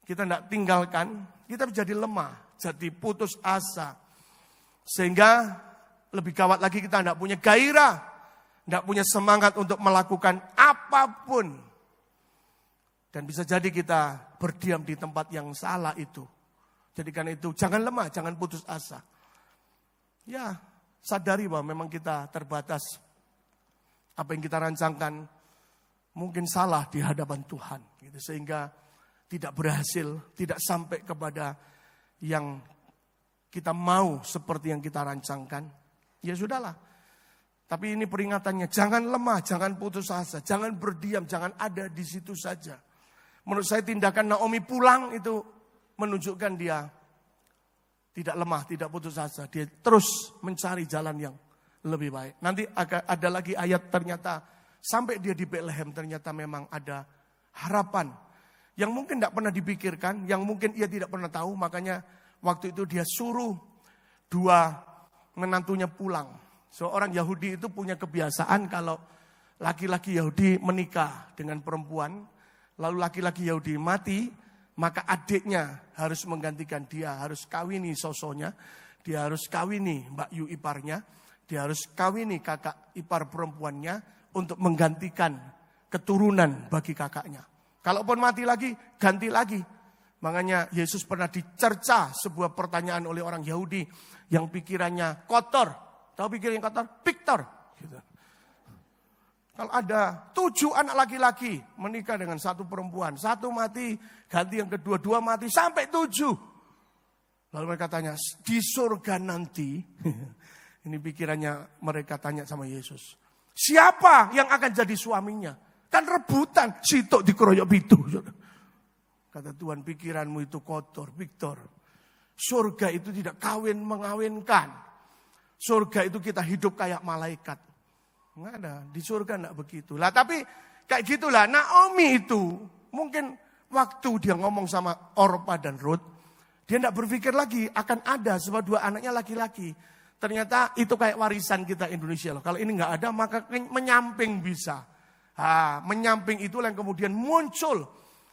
kita tidak tinggalkan, kita menjadi lemah, jadi putus asa. Sehingga lebih gawat lagi kita tidak punya gairah, tidak punya semangat untuk melakukan apapun. Dan bisa jadi kita berdiam di tempat yang salah itu. Jadi karena itu jangan lemah, jangan putus asa. Ya, sadari bahwa memang kita terbatas apa yang kita rancangkan mungkin salah di hadapan Tuhan. Gitu. Sehingga tidak berhasil, tidak sampai kepada yang kita mau seperti yang kita rancangkan. Ya sudahlah. Tapi ini peringatannya, jangan lemah, jangan putus asa, jangan berdiam, jangan ada di situ saja. Menurut saya tindakan Naomi pulang itu menunjukkan dia tidak lemah, tidak putus asa. Dia terus mencari jalan yang lebih baik. Nanti ada lagi ayat ternyata sampai dia di Bethlehem ternyata memang ada harapan. Yang mungkin tidak pernah dipikirkan, yang mungkin ia tidak pernah tahu. Makanya waktu itu dia suruh 2 menantunya pulang. Seorang Yahudi itu punya kebiasaan kalau laki-laki Yahudi menikah dengan perempuan, lalu laki-laki Yahudi mati, maka adiknya harus menggantikan dia, harus kawini sosonya, dia harus kawini Mbak Yu iparnya, dia harus kawini kakak ipar perempuannya untuk menggantikan keturunan bagi kakaknya. Kalaupun mati lagi, ganti lagi. Makanya Yesus pernah dicerca sebuah pertanyaan oleh orang Yahudi yang pikirannya kotor. Tahu pikiran yang kotor? Victor. Gitu. Kalau ada 7 anak laki-laki menikah dengan 1 perempuan, 1 mati, ganti yang kedua, 2 mati, sampai 7. Lalu mereka tanya, di surga nanti, ini pikirannya mereka tanya sama Yesus. Siapa yang akan jadi suaminya? Kan rebutan, sitok dikeroyok pitu. Kata Tuhan, pikiranmu itu kotor, Victor. Surga itu tidak kawin mengawinkan. Surga itu kita hidup kayak malaikat. Enggak ada, di surga enggak begitu. Lah tapi kayak gitulah Naomi itu mungkin waktu dia ngomong sama Orpa dan Ruth, dia enggak berpikir lagi akan ada sebab 2 anaknya laki-laki. Ternyata itu kayak warisan kita Indonesia loh. Kalau ini enggak ada maka menyamping bisa. Menyamping itulah yang kemudian muncul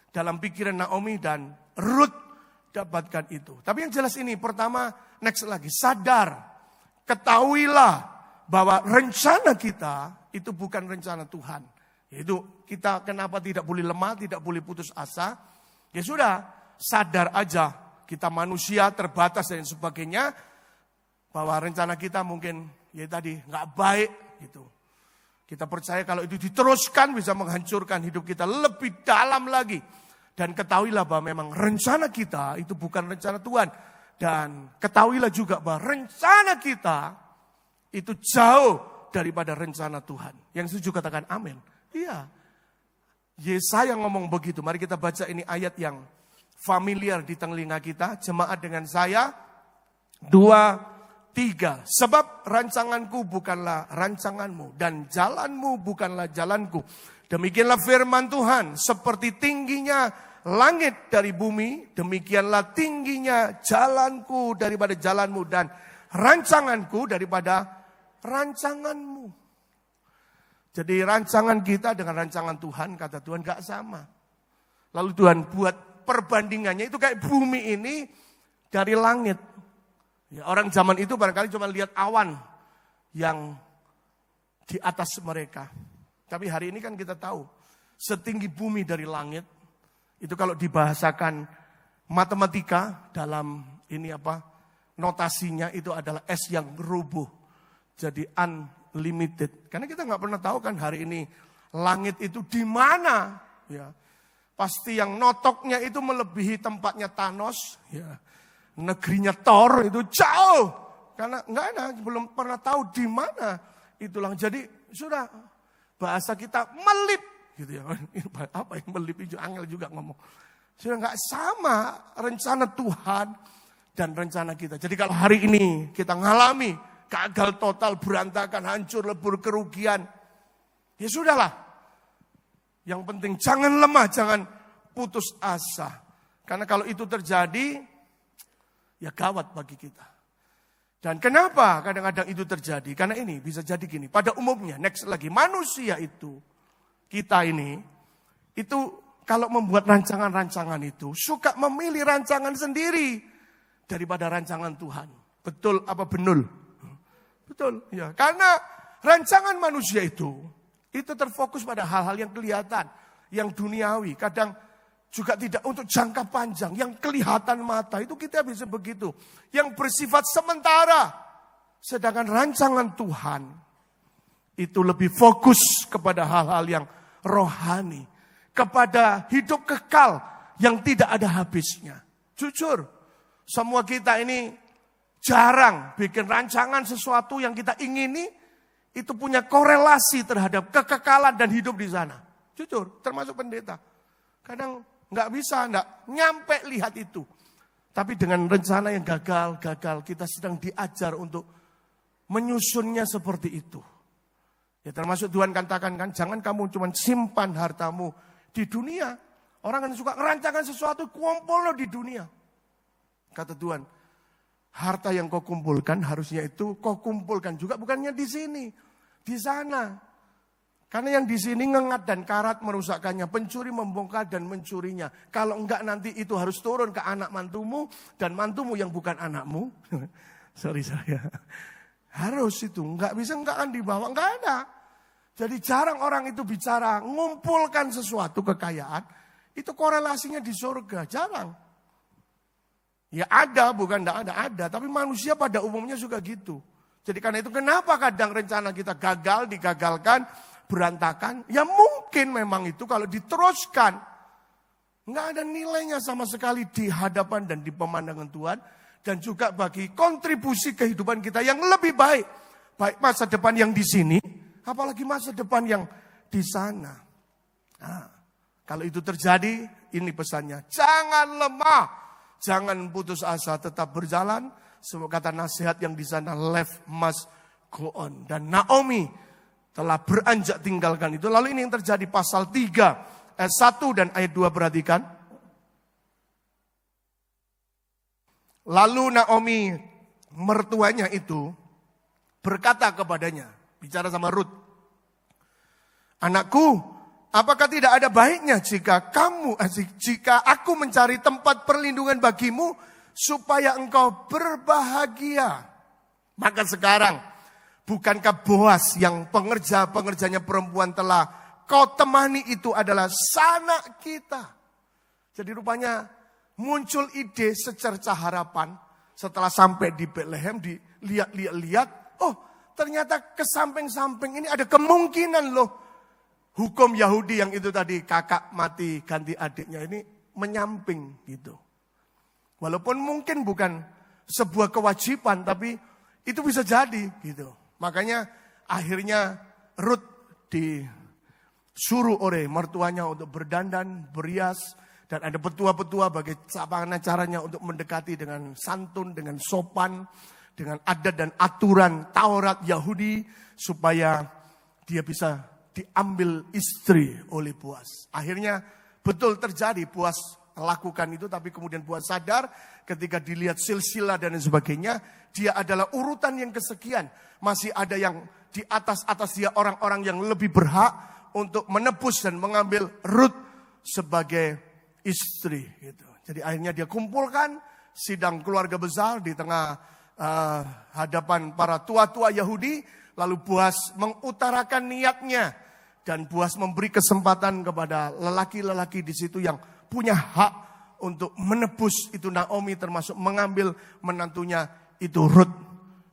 dalam pikiran Naomi dan Ruth dapatkan itu. Tapi yang jelas ini pertama next lagi sadar. Ketahuilah bahwa rencana kita itu bukan rencana Tuhan. Yaitu kita kenapa tidak boleh lemah, tidak boleh putus asa. Ya sudah, sadar aja kita manusia terbatas dan sebagainya. Bahwa rencana kita mungkin ya tadi nggak baik gitu. Kita percaya kalau itu diteruskan bisa menghancurkan hidup kita lebih dalam lagi. Dan ketahuilah bahwa memang rencana kita itu bukan rencana Tuhan. Dan ketahuilah juga bahwa rencana kita itu jauh daripada rencana Tuhan. Yang setuju katakan amin. Iya. Yesaya ngomong begitu. Mari kita baca ini ayat yang familiar di telinga kita. Jemaat dengan saya. 2, 3. Sebab rancanganku bukanlah rancanganmu. Dan jalanmu bukanlah jalanku. Demikianlah firman Tuhan. Seperti tingginya langit dari bumi, demikianlah tingginya jalanku daripada jalanmu dan rancanganku daripada rancanganmu. Jadi rancangan kita dengan rancangan Tuhan, kata Tuhan gak sama. Lalu Tuhan buat perbandingannya itu kayak bumi ini dari langit. Ya, orang zaman itu barangkali cuma lihat awan yang di atas mereka. Tapi hari ini kan kita tahu, setinggi bumi dari langit, itu kalau dibahasakan matematika dalam ini notasinya itu adalah S yang rubuh. Jadi unlimited. Karena kita nggak pernah tahu kan hari ini langit itu di mana. Ya, pasti yang notoknya itu melebihi tempatnya Thanos. Ya, negerinya Thor itu jauh. Karena nggak ada, belum pernah tahu di mana itulah. Jadi sudah bahasa kita melip. Gitu ya. Apa yang melip itu angel juga ngomong. Sudah nggak sama rencana Tuhan dan rencana kita. Jadi kalau hari ini kita ngalami gagal total, berantakan, hancur, lebur, kerugian. Ya sudahlah. Yang penting jangan lemah, jangan putus asa. Karena kalau itu terjadi, ya gawat bagi kita. Dan kenapa kadang-kadang itu terjadi? Karena ini bisa jadi gini. Pada umumnya, next lagi, manusia itu, kita ini, itu kalau membuat rancangan-rancangan itu, suka memilih rancangan sendiri daripada rancangan Tuhan. Betul apa benul? Betul, ya. Karena rancangan manusia itu terfokus pada hal-hal yang kelihatan, yang duniawi. Kadang juga tidak untuk jangka panjang, yang kelihatan mata, itu kita bisa begitu. Yang bersifat sementara. Sedangkan rancangan Tuhan, itu lebih fokus kepada hal-hal yang rohani, kepada hidup kekal yang tidak ada habisnya. Jujur, semua kita ini jarang bikin rancangan sesuatu yang kita ingini, itu punya korelasi terhadap kekekalan dan hidup di sana. Jujur, termasuk pendeta. Kadang nggak bisa, nggak nyampe lihat itu. Tapi dengan rencana yang gagal, kita sedang diajar untuk menyusunnya seperti itu. Ya termasuk Tuhan katakan kan, jangan kamu cuma simpan hartamu di dunia. Orang kan suka merancangkan sesuatu, kumpul di dunia. Kata Tuhan, harta yang kau kumpulkan harusnya itu kau kumpulkan juga bukannya di sini, di sana. Karena yang di sini ngengat dan karat merusakkannya, pencuri membongkar dan mencurinya. Kalau enggak nanti itu harus turun ke anak mantumu dan mantumu yang bukan anakmu. Sorry saya. Harus itu, enggak bisa enggak kan dibawa, enggak ada. Jadi jarang orang itu bicara ngumpulkan sesuatu kekayaan, itu korelasinya di surga, jarang. Ya ada, bukan enggak ada, tapi manusia pada umumnya juga gitu. Jadi karena itu kenapa kadang rencana kita gagal, digagalkan, berantakan? Ya mungkin memang itu kalau diteruskan, nggak ada nilainya sama sekali di hadapan dan di pemandangan Tuhan. Dan juga bagi kontribusi kehidupan kita yang lebih baik. Baik masa depan yang di sini, apalagi masa depan yang di sana. Nah, kalau itu terjadi, ini pesannya. Jangan lemah, jangan putus asa, tetap berjalan. Semua kata nasihat yang di sana, life must go on. Dan Naomi telah beranjak tinggalkan itu. Lalu ini yang terjadi pasal 3 ayat 1 dan ayat 2, perhatikan. Lalu Naomi mertuanya itu berkata kepadanya, bicara sama Rut, anakku, apakah tidak ada baiknya jika aku mencari tempat perlindungan bagimu supaya engkau berbahagia? Maka sekarang, bukankah Boas yang pengerjanya perempuan telah kau temani itu adalah sanak kita? Jadi rupanya muncul ide secerca harapan setelah sampai di Bethlehem, dilihat, oh ternyata ke samping-samping ini ada kemungkinan loh. Hukum Yahudi yang itu tadi kakak mati ganti adiknya ini menyamping gitu. Walaupun mungkin bukan sebuah kewajiban, tapi itu bisa jadi gitu. Makanya akhirnya Rut disuruh oleh mertuanya untuk berdandan, berias, dan ada petua-petua bagaimana caranya untuk mendekati dengan santun, dengan sopan, dengan adat dan aturan Taurat Yahudi, supaya dia bisa diambil istri oleh Boas. Akhirnya betul terjadi, Boas lakukan itu, tapi kemudian Boas sadar ketika dilihat silsilah dan sebagainya, dia adalah urutan yang kesekian. Masih ada yang di atas dia orang-orang yang lebih berhak untuk menebus dan mengambil Rut sebagai istri gitu. Jadi akhirnya dia kumpulkan sidang keluarga besar di tengah hadapan para tua-tua Yahudi. Lalu Boas mengutarakan niatnya, dan Boas memberi kesempatan kepada lelaki-lelaki di situ yang punya hak untuk menebus itu Naomi, termasuk mengambil menantunya itu Rut.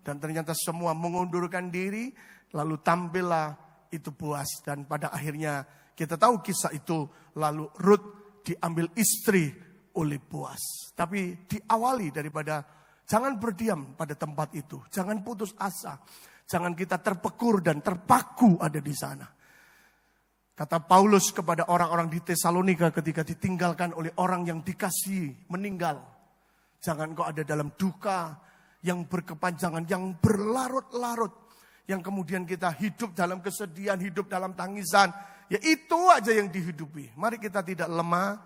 Dan ternyata semua mengundurkan diri, lalu tampillah itu Boas. Dan pada akhirnya kita tahu kisah itu, lalu Rut diambil istri oleh Boas. Tapi diawali daripada jangan berdiam pada tempat itu. Jangan putus asa. Jangan kita terpekur dan terpaku ada di sana. Kata Paulus kepada orang-orang di Tesalonika ketika ditinggalkan oleh orang yang dikasihi meninggal. Jangan kau ada dalam duka yang berkepanjangan, yang berlarut-larut. Yang kemudian kita hidup dalam kesedihan, hidup dalam tangisan. Ya itu aja yang dihidupi. Mari kita tidak lemah,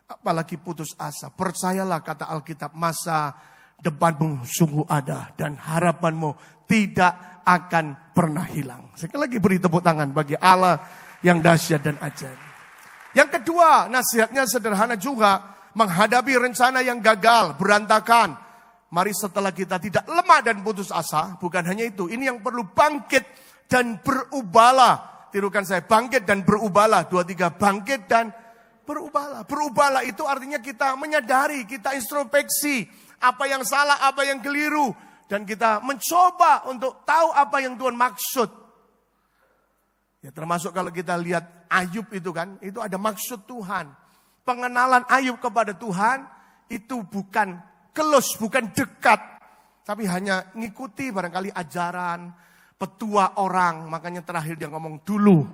apalagi putus asa. Percayalah kata Alkitab, masa depanmu sungguh ada dan harapanmu tidak akan pernah hilang. Sekali lagi beri tepuk tangan bagi Allah yang dahsyat dan ajaib. Yang kedua, nasihatnya sederhana juga, menghadapi rencana yang gagal, berantakan. Mari setelah kita tidak lemah dan putus asa, bukan hanya itu, ini yang perlu bangkit dan berubahlah. Tirukan saya, bangkit dan berubahlah. 2, 3, bangkit dan berubahlah. Berubahlah itu artinya kita menyadari, kita introspeksi apa yang salah, apa yang keliru. Dan kita mencoba untuk tahu apa yang Tuhan maksud. Ya, termasuk kalau kita lihat Ayub itu kan, itu ada maksud Tuhan. Pengenalan Ayub kepada Tuhan itu bukan close, bukan dekat, tapi hanya ngikuti barangkali ajaran, petua orang. Makanya terakhir dia ngomong dulu,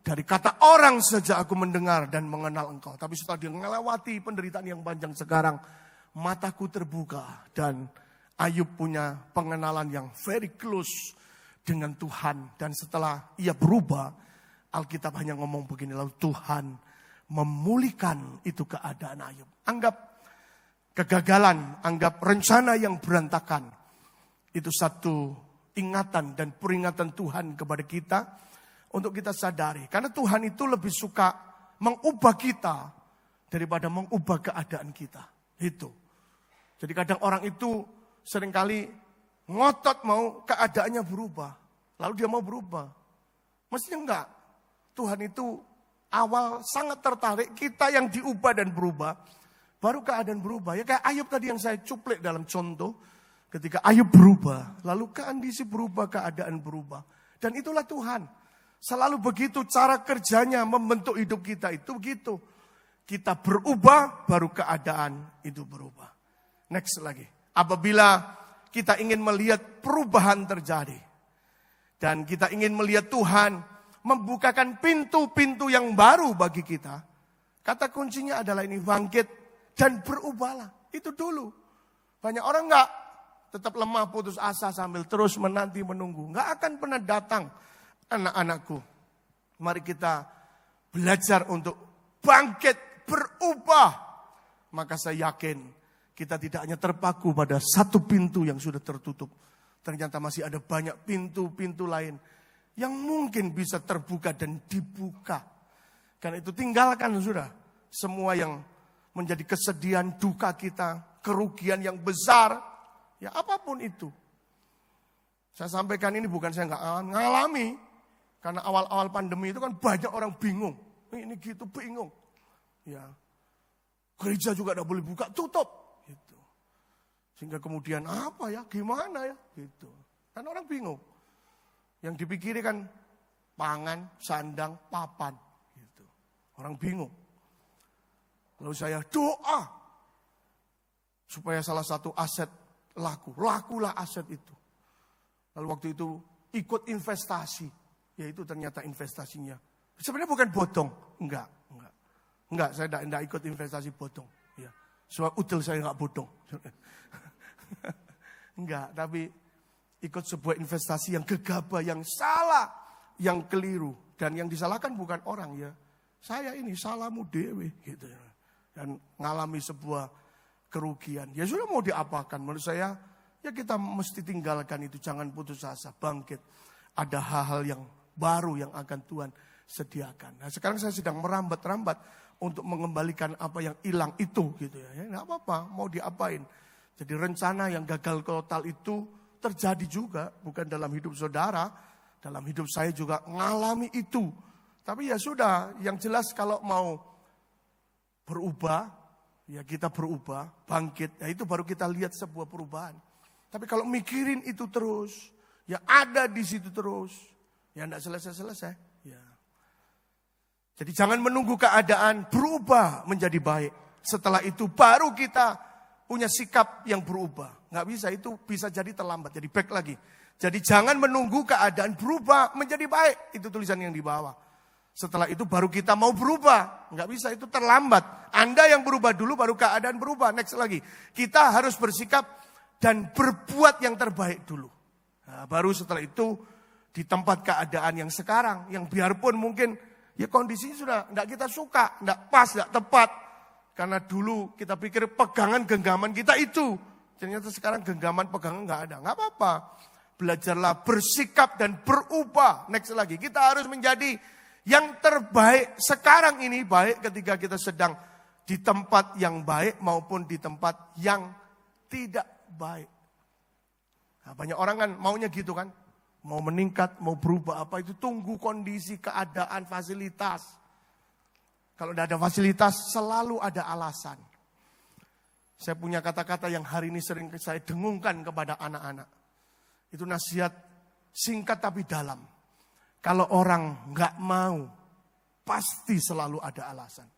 dari kata orang saja aku mendengar dan mengenal engkau. Tapi setelah dia melewati penderitaan yang panjang sekarang, mataku terbuka. Dan Ayub punya pengenalan yang very close dengan Tuhan. Dan setelah ia berubah, Alkitab hanya ngomong begini, lalu Tuhan memulihkan itu keadaan Ayub. Anggap kegagalan, anggap rencana yang berantakan. Itu satu ingatan dan peringatan Tuhan kepada kita untuk kita sadari. Karena Tuhan itu lebih suka mengubah kita daripada mengubah keadaan kita. Itu. Jadi kadang orang itu seringkali ngotot mau keadaannya berubah. Lalu dia mau berubah. Mestinya enggak. Tuhan itu awal sangat tertarik kita yang diubah dan berubah. Baru keadaan berubah. Ya kayak Ayub tadi yang saya cuplik dalam contoh. Ketika Ayub berubah, lalu kondisi berubah, keadaan berubah. Dan itulah Tuhan. Selalu begitu cara kerjanya membentuk hidup kita itu begitu. Kita berubah, baru keadaan itu berubah. Next lagi. Apabila kita ingin melihat perubahan terjadi. Dan kita ingin melihat Tuhan membukakan pintu-pintu yang baru bagi kita. Kata kuncinya adalah ini, bangkit dan berubahlah. Itu dulu. Banyak orang enggak tetap lemah, putus asa sambil terus menanti menunggu. Enggak akan pernah datang anak-anakku. Mari kita belajar untuk bangkit, berubah. Maka saya yakin kita tidak hanya terpaku pada satu pintu yang sudah tertutup. Ternyata masih ada banyak pintu-pintu lain yang mungkin bisa terbuka dan dibuka. Karena itu tinggalkan sudah semua yang menjadi kesedihan, duka kita, kerugian yang besar. Ya apapun itu. Saya sampaikan ini bukan saya nggak ngalami. Karena awal-awal pandemi itu kan banyak orang bingung. Ini gitu bingung. Ya, gereja juga tidak boleh buka, tutup. Gitu. Sehingga kemudian apa ya, gimana ya, gitu. Kan orang bingung. Yang dipikiri kan pangan, sandang, papan. Gitu. Orang bingung. Lalu saya doa supaya salah satu aset lakulah aset itu. Lalu waktu itu ikut investasi, yaitu ternyata investasinya sebenarnya bukan bodong, enggak, saya tidak ikut investasi bodong, ya, soal udel saya enggak bodong, enggak, tapi ikut sebuah investasi yang gegabah, yang salah, yang keliru, dan yang disalahkan bukan orang ya, saya ini salahmu dewe, gitu ya, dan ngalami sebuah kerugian. Ya sudah mau diapakan? Menurut saya, ya kita mesti tinggalkan itu. Jangan putus asa, bangkit. Ada hal-hal yang baru yang akan Tuhan sediakan. Nah sekarang saya sedang merambat-rambat untuk mengembalikan apa yang hilang itu. Gitu ya, nggak apa-apa, mau diapain. Jadi rencana yang gagal total itu terjadi juga. Bukan dalam hidup saudara, dalam hidup saya juga ngalami itu. Tapi ya sudah, yang jelas kalau mau berubah, ya kita berubah, bangkit, ya itu baru kita lihat sebuah perubahan. Tapi kalau mikirin itu terus, ya ada di situ terus, ya enggak selesai-selesai. Ya. Jadi jangan menunggu keadaan berubah menjadi baik. Setelah itu baru kita punya sikap yang berubah. Enggak bisa, itu bisa jadi terlambat, jadi back lagi. Jadi jangan menunggu keadaan berubah menjadi baik. Itu tulisan yang di bawah. Setelah itu baru kita mau berubah. Enggak bisa, itu terlambat. Anda yang berubah dulu baru keadaan berubah. Next lagi. Kita harus bersikap dan berbuat yang terbaik dulu. Nah, baru setelah itu di tempat keadaan yang sekarang. Yang biarpun mungkin ya kondisinya sudah enggak kita suka. Enggak pas, enggak tepat. Karena dulu kita pikir pegangan genggaman kita itu. Ternyata sekarang genggaman pegangan enggak ada. Enggak apa-apa. Belajarlah bersikap dan berubah. Next lagi. Kita harus menjadi yang terbaik sekarang ini, baik ketika kita sedang di tempat yang baik maupun di tempat yang tidak baik. Nah, banyak orang kan maunya gitu kan. Mau meningkat, mau berubah apa itu tunggu kondisi, keadaan, fasilitas. Kalau tidak ada fasilitas selalu ada alasan. Saya punya kata-kata yang hari ini sering saya dengungkan kepada anak-anak. Itu nasihat singkat tapi dalam. Kalau orang nggak mau, pasti selalu ada alasan.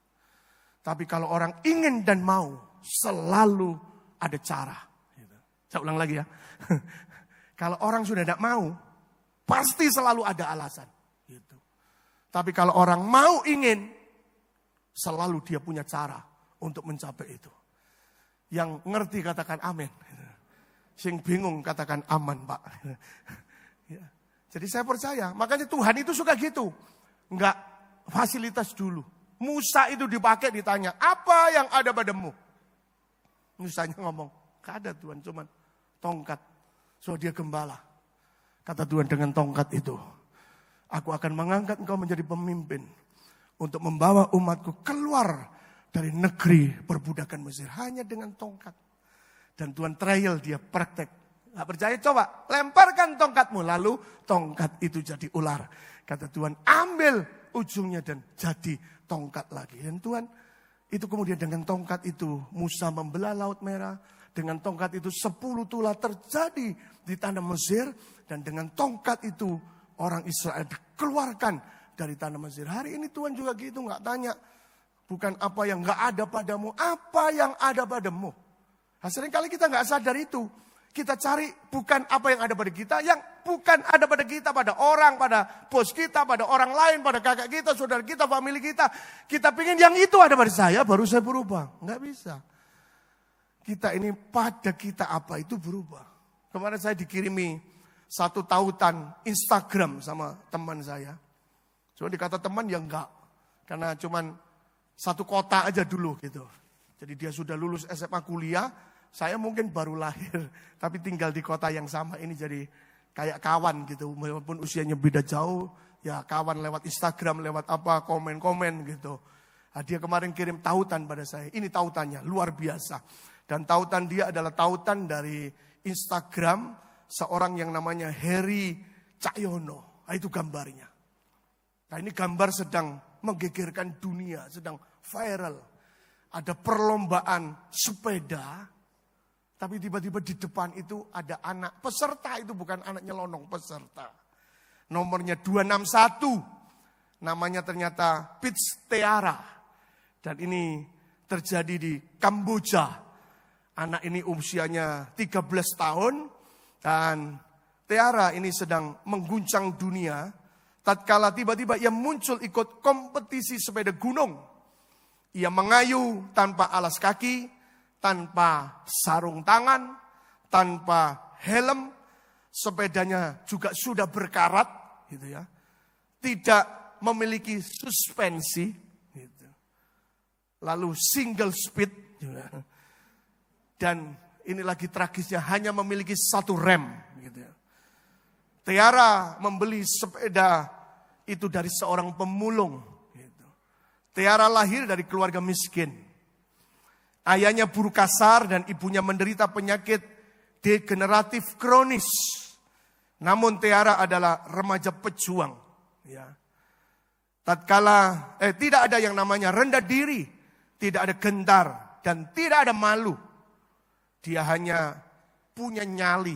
Tapi kalau orang ingin dan mau, selalu ada cara. Saya ulang lagi ya. Kalau orang sudah tidak mau, pasti selalu ada alasan. Gitu. Tapi kalau orang mau ingin, selalu dia punya cara untuk mencapai itu. Yang ngerti katakan amin. Sing bingung katakan aman, Pak. Ya. Jadi saya percaya, makanya Tuhan itu suka gitu. Enggak fasilitas dulu. Musa itu dipakai ditanya, apa yang ada padamu? Musanya ngomong, gak ada Tuhan, cuman tongkat. So dia gembala. Kata Tuhan, dengan tongkat itu, aku akan mengangkat engkau menjadi pemimpin. Untuk membawa umatku keluar dari negeri perbudakan Mesir. Hanya dengan tongkat. Dan Tuhan trial, dia praktek. Gak percaya, coba lemparkan tongkatmu. Lalu tongkat itu jadi ular. Kata Tuhan, ambil ujungnya dan jadi tongkat lagi. Dan Tuhan, itu kemudian dengan tongkat itu Musa membelah Laut Merah. Dengan tongkat itu 10 tulah terjadi di tanah Mesir. Dan dengan tongkat itu orang Israel dikeluarkan dari tanah Mesir. Hari ini Tuhan juga gitu, gak tanya. Bukan apa yang gak ada padamu, apa yang ada padamu. Nah, seringkali kita gak sadar itu. Kita cari bukan apa yang ada pada kita, yang bukan ada pada kita, pada orang, pada bos kita, pada orang lain, pada kakak kita, saudara kita, famili kita. Kita pengen yang itu ada pada saya, baru saya berubah. Nggak bisa. Kita ini pada kita apa itu berubah. Kemarin saya dikirimi 1 tautan Instagram sama teman saya. Cuma dikata teman ya enggak. Karena cuman 1 kota aja dulu gitu. Jadi dia sudah lulus SMA kuliah. Saya mungkin baru lahir, tapi tinggal di kota yang sama. Ini jadi kayak kawan gitu. Walaupun usianya beda jauh, ya kawan lewat Instagram, lewat apa, komen-komen gitu. Nah, dia kemarin kirim tautan pada saya. Ini tautannya, luar biasa. Dan tautan dia adalah tautan dari Instagram seorang yang namanya Heri Cahyono. Nah, itu gambarnya. Nah, ini gambar sedang menggegerkan dunia, sedang viral. Ada perlombaan sepeda. Tapi tiba-tiba di depan itu ada anak peserta, itu bukan anak nyelonong, peserta. Nomornya 261. Namanya ternyata Pits Tiara. Dan ini terjadi di Kamboja. Anak ini usianya 13 tahun. Dan Tiara ini sedang mengguncang dunia. Tatkala tiba-tiba ia muncul ikut kompetisi sepeda gunung. Ia mengayu tanpa alas kaki. Tanpa sarung tangan, tanpa helm, sepedanya juga sudah berkarat, gitu ya. Tidak memiliki suspensi, gitu. Lalu single speed, gitu ya. Dan ini lagi tragisnya hanya memiliki 1 rem, gitu ya. Tiara membeli sepeda itu dari seorang pemulung, gitu. Tiara lahir dari keluarga miskin. Ayahnya buruh kasar dan ibunya menderita penyakit degeneratif kronis. Namun Tiara adalah remaja pejuang. Ya. Tatkala tidak ada yang namanya rendah diri, tidak ada gentar dan tidak ada malu. Dia hanya punya nyali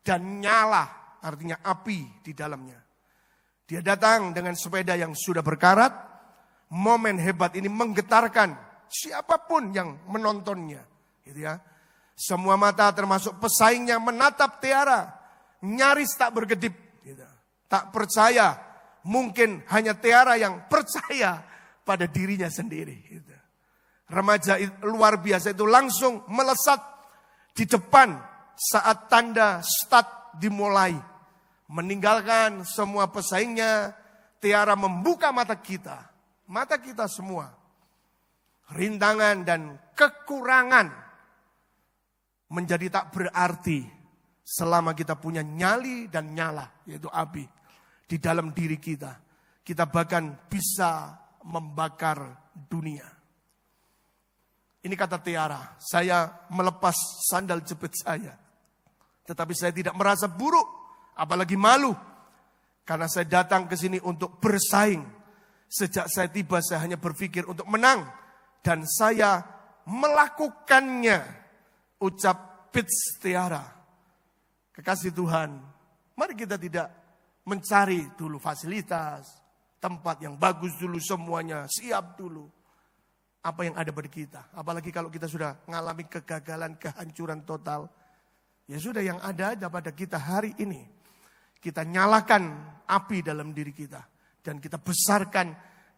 dan nyala, artinya api di dalamnya. Dia datang dengan sepeda yang sudah berkarat. Momen hebat ini menggetarkan siapapun yang menontonnya, gitu ya. Semua mata termasuk pesaingnya menatap Tiara, nyaris tak berkedip, gitu. Tak percaya, mungkin hanya Tiara yang percaya pada dirinya sendiri. Gitu. Remaja luar biasa itu langsung melesat di depan saat tanda start dimulai. Meninggalkan semua pesaingnya, Tiara membuka mata kita semua. Rintangan dan kekurangan menjadi tak berarti selama kita punya nyali dan nyala, yaitu api di dalam diri kita. Kita bahkan bisa membakar dunia. Ini kata Tiara, saya melepas sandal jepit saya. Tetapi saya tidak merasa buruk, apalagi malu. Karena saya datang ke sini untuk bersaing. Sejak saya tiba saya hanya berpikir untuk menang. Dan saya melakukannya, ucap Pits Tiara. Kekasih Tuhan, mari kita tidak mencari dulu fasilitas, tempat yang bagus dulu, semuanya siap dulu. Apa yang ada pada kita. Apalagi kalau kita sudah mengalami kegagalan, kehancuran total. Ya sudah, yang ada pada kita hari ini. Kita nyalakan api dalam diri kita. Dan kita besarkan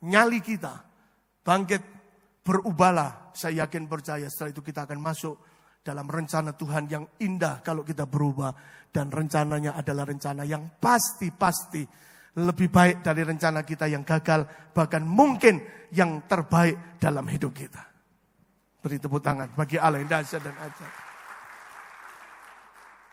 nyali kita. Bangkit, berubahlah. Saya yakin percaya setelah itu kita akan masuk dalam rencana Tuhan yang indah kalau kita berubah. Dan rencananya adalah rencana yang pasti lebih baik dari rencana kita yang gagal, bahkan mungkin yang terbaik dalam hidup kita. Beri tepuk tangan bagi Allah yang dahsyat dan ajaib.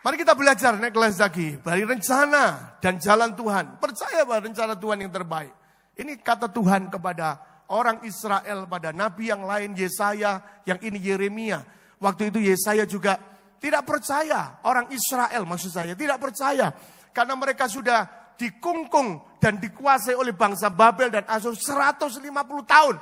Mari kita belajar naik kelas lagi dari rencana dan jalan Tuhan. Percaya bahwa rencana Tuhan yang terbaik. Ini kata Tuhan kepada orang Israel, pada nabi yang lain, Yesaya, yang ini Yeremia. Waktu itu Yesaya juga tidak percaya, orang Israel maksud saya, tidak percaya. Karena mereka sudah dikungkung dan dikuasai oleh bangsa Babel dan Asyur 150 tahun.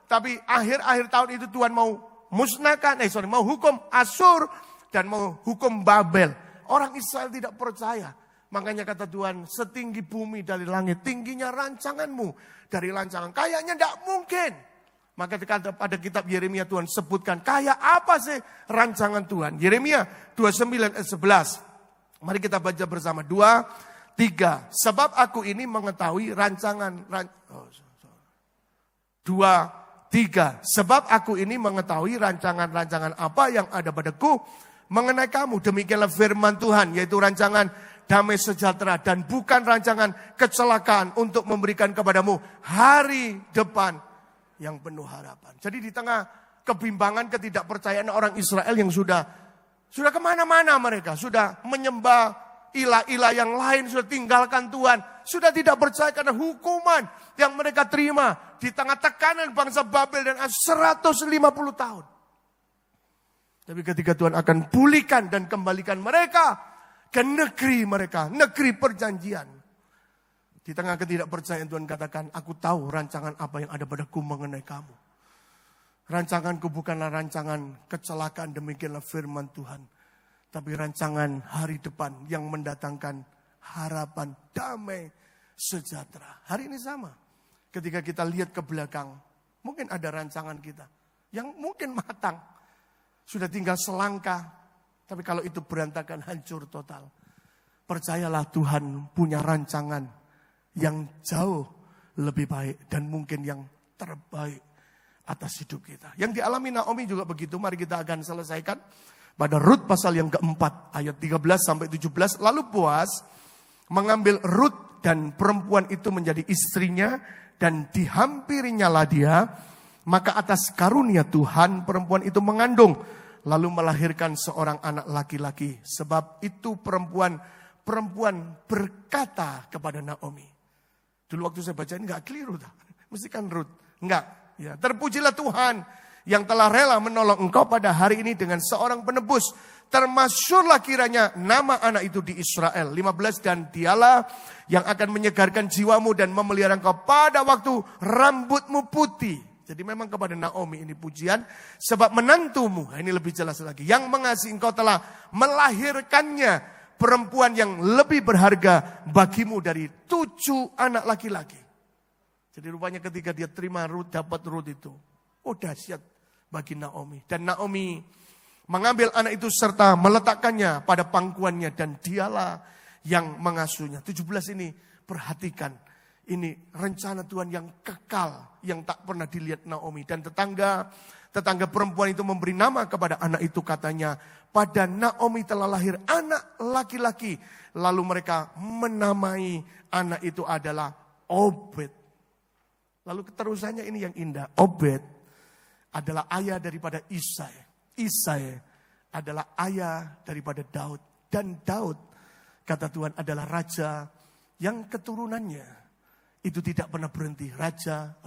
Tapi akhir-akhir tahun itu Tuhan mau musnahkan, mau hukum Asyur dan mau hukum Babel. Orang Israel tidak percaya. Makanya kata Tuhan, setinggi bumi dari langit, tingginya rancanganmu dari rancangan. Kayaknya tidak mungkin. Maka pada kitab Yeremia Tuhan sebutkan, kayak apa sih rancangan Tuhan? Yeremia 29 ayat 11. Mari kita baca bersama. 2, 3. Sebab aku ini mengetahui rancangan. 2, 3. Sebab aku ini mengetahui rancangan-rancangan apa yang ada padaku mengenai kamu. Demikianlah firman Tuhan, yaitu rancangan damai sejahtera dan bukan rancangan kecelakaan, untuk memberikan kepadamu hari depan yang penuh harapan. Jadi di tengah kebimbangan, ketidakpercayaan orang Israel yang sudah kemana-mana mereka, sudah menyembah ilah-ilah yang lain, sudah tinggalkan Tuhan, sudah tidak percaya karena hukuman yang mereka terima di tengah tekanan bangsa Babel dan 150 tahun. Tapi ketika Tuhan akan pulihkan dan kembalikan mereka ke negeri mereka, negeri perjanjian. Di tengah ketidakpercayaan Tuhan katakan, aku tahu rancangan apa yang ada padaku mengenai kamu. Rancanganku bukanlah rancangan kecelakaan, demikianlah firman Tuhan. Tapi rancangan hari depan yang mendatangkan harapan, damai, sejahtera. Hari ini sama. Ketika kita lihat ke belakang, mungkin ada rancangan kita yang mungkin matang. Sudah tinggal selangkah. Tapi kalau itu berantakan, hancur total. Percayalah Tuhan punya rancangan yang jauh lebih baik dan mungkin yang terbaik atas hidup kita. Yang dialami Naomi juga begitu. Mari kita akan selesaikan. Pada Rut pasal yang keempat, ayat 13 sampai 17. Lalu Boaz mengambil Rut dan perempuan itu menjadi istrinya dan dihampirinya lah dia. Maka atas karunia Tuhan perempuan itu mengandung, lalu melahirkan seorang anak laki-laki. Sebab itu perempuan berkata kepada Naomi. Dulu waktu saya baca ini gak keliru. Mesti kan Rut. Enggak. Ya, terpujilah Tuhan yang telah rela menolong engkau pada hari ini dengan seorang penebus. Termasyhurlah kiranya nama anak itu di Israel. 15. Dan dialah yang akan menyegarkan jiwamu dan memelihara engkau pada waktu rambutmu putih. Jadi memang kepada Naomi ini pujian. Sebab menantumu, ini lebih jelas lagi, yang mengasihi engkau telah melahirkannya perempuan yang lebih berharga bagimu dari 7 anak laki-laki. Jadi rupanya ketika dia terima Rut, dapat Rut itu, oh dahsyat bagi Naomi. Dan Naomi mengambil anak itu serta meletakkannya pada pangkuannya dan dialah yang mengasuhnya. 17 ini perhatikan. Ini rencana Tuhan yang kekal, yang tak pernah dilihat Naomi. Dan tetangga perempuan itu memberi nama kepada anak itu, katanya, pada Naomi telah lahir anak laki-laki. Lalu mereka menamai anak itu adalah Obed. Lalu keterusannya ini yang indah. Obed adalah ayah daripada Isai. Isai adalah ayah daripada Daud. Dan Daud, kata Tuhan, adalah raja yang keturunannya itu tidak pernah berhenti. Raja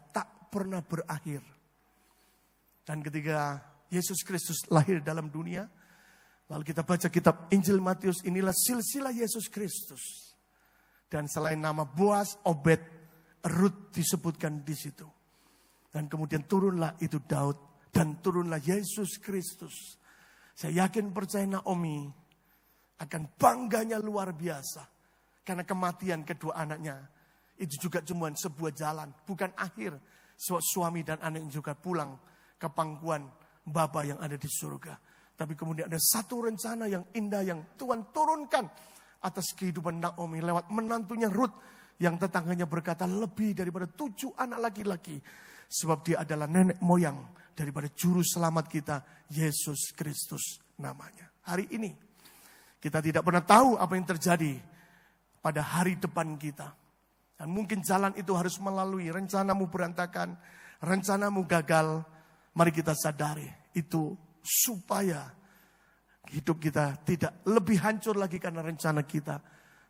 tak pernah berakhir. Dan ketika Yesus Kristus lahir dalam dunia, lalu kita baca kitab Injil Matius, inilah silsilah Yesus Kristus. Dan selain nama Boaz, Obed, Rut disebutkan di situ. Dan kemudian turunlah itu Daud. Dan turunlah Yesus Kristus. Saya yakin percaya Naomi akan bangganya luar biasa. Karena kematian kedua anaknya itu juga cuma sebuah jalan, bukan akhir. Suami dan anak juga pulang ke pangkuan Bapa yang ada di surga. Tapi kemudian ada satu rencana yang indah yang Tuhan turunkan atas kehidupan Naomi lewat menantunya Ruth, yang tetangganya berkata lebih daripada 7 anak laki-laki. Sebab dia adalah nenek moyang daripada juru selamat kita, Yesus Kristus namanya. Hari ini kita tidak pernah tahu apa yang terjadi pada hari depan kita. Dan mungkin jalan itu harus melalui rencanamu berantakan, rencanamu gagal. Mari kita sadari itu supaya hidup kita tidak lebih hancur lagi karena rencana kita.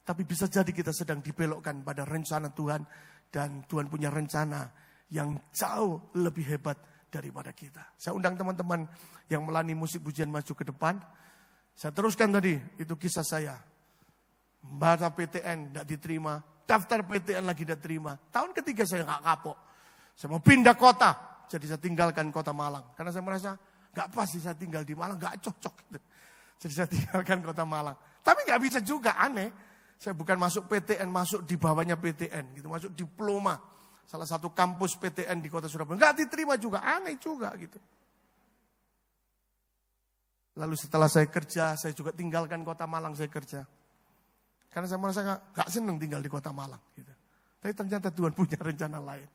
Tapi bisa jadi kita sedang dibelokkan pada rencana Tuhan. Dan Tuhan punya rencana yang jauh lebih hebat daripada kita. Saya undang teman-teman yang melani musik pujian maju ke depan. Saya teruskan tadi, itu kisah saya. Baca PTN tidak diterima. Daftar PTN lagi tidak terima. Tahun ketiga saya nggak kapok. Saya mau pindah kota. Jadi saya tinggalkan kota Malang. Karena saya merasa nggak pas sih saya tinggal di Malang. Nggak cocok. Jadi saya tinggalkan kota Malang. Tapi nggak bisa juga, aneh. Saya bukan masuk PTN, masuk di bawahnya PTN. Gitu, masuk diploma. Salah satu kampus PTN di kota Surabaya. Nggak diterima juga, aneh juga gitu. Lalu setelah saya kerja, saya juga tinggalkan kota Malang, saya kerja. Karena saya merasa gak senang tinggal di kota Malang. Gitu. Tapi ternyata Tuhan punya rencana lain.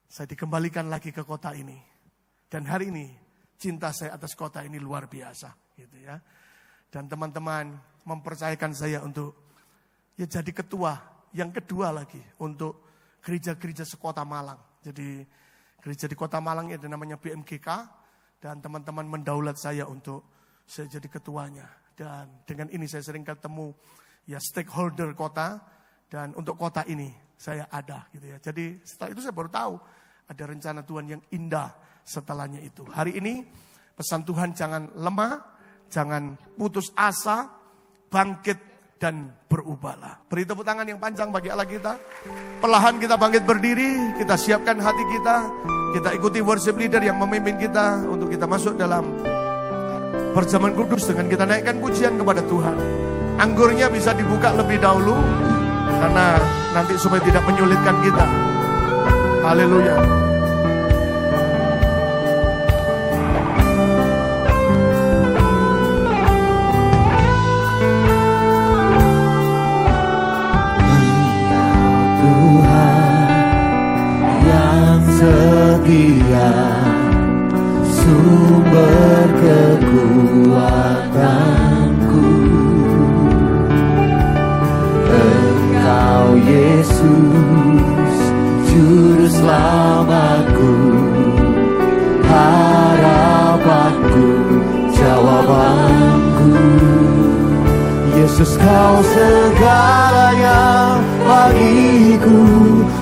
Saya dikembalikan lagi ke kota ini. Dan hari ini cinta saya atas kota ini luar biasa. Gitu ya. Dan teman-teman mempercayakan saya untuk ya jadi ketua yang kedua lagi untuk gereja-gereja sekota Malang. Jadi gereja di kota Malang itu namanya BMGK. Dan teman-teman mendaulat saya untuk saya jadi ketuanya. Dan dengan ini saya sering ketemu ya stakeholder kota, dan untuk kota ini saya ada gitu ya. Jadi setelah itu saya baru tahu ada rencana Tuhan yang indah setelahnya itu. Hari ini pesan Tuhan, jangan lemah, jangan putus asa, bangkit dan berubahlah. Beri tepuk tangan yang panjang bagi Allah kita. Perlahan kita bangkit berdiri, kita siapkan hati kita, kita ikuti worship leader yang memimpin kita untuk kita masuk dalam perjamuan kudus dengan kita naikkan pujian kepada Tuhan. Anggurnya bisa dibuka lebih dahulu karena nanti supaya tidak menyulitkan kita. Haleluya. Tuhan yang setia, sumber kekuatanku. Engkau Yesus, juru selamatku, harapanku, jawabanku. Yesus, kau segalanya bagiku,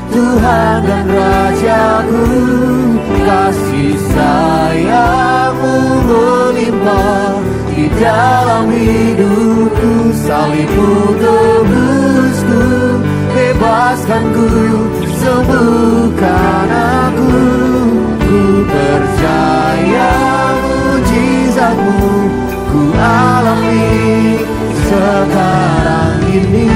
Tuhan dan Rajaku. Kasih sayang-Mu melimpah di dalam hidupku. Salib-Mu tebusku, bebaskanku, sembuhkan aku. Ku percaya mujizat-Mu ku alami sekarang ini.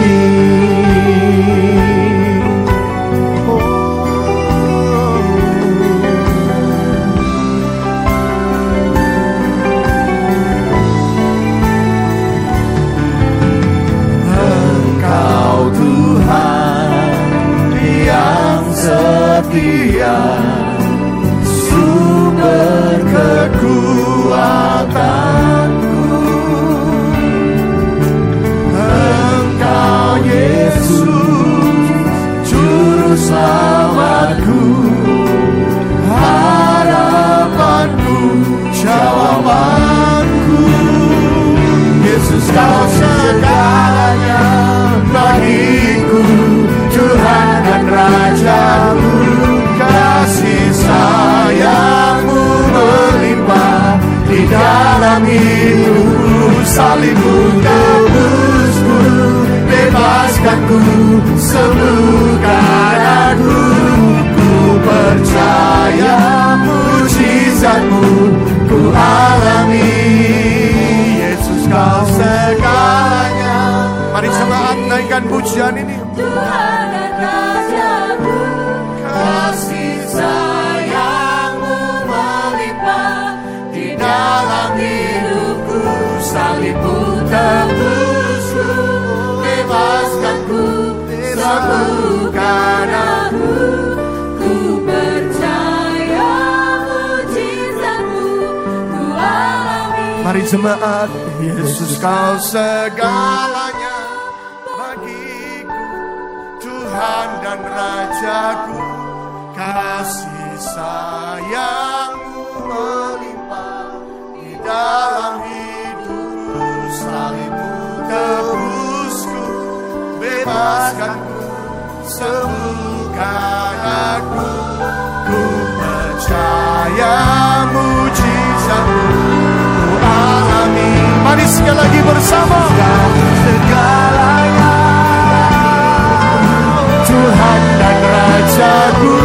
Setia, sumber kekuatanku. Engkau Yesus, juru selamatku, harapanku, jawabanku. Yesus, kau segalanya bagiku, Tuhan dan Rajaku. Kasih sayang-Mu melimpah di dalam hidupku. Salib-Mu tebusku, bebaskanku, sembuhkan aku. Ku percaya mujizat-Mu ku alami. Yesus, kau segalanya. Mari jemaat naikkan naikkan pujian ini. Tuhan dan Rajaku, kasih sayang-Mu melimpah di dalam hidupku, salib-Mu tebusku, bebaskanku, sembuhkan aku. Ku percaya mujizat-Mu, ku alami. Mari jemaat, Yesus Kau segalanya bagiku, Tuhan dan Rajaku, kasih sayang-Mu melimpah di dalam hidupku, salib-Mu tebusku, bebaskanku, sembuhkan aku. Ku percaya mujizat-Mu, ku alami. Mari sekali lagi bersama. Segalanya Tuhan dan Rajaku,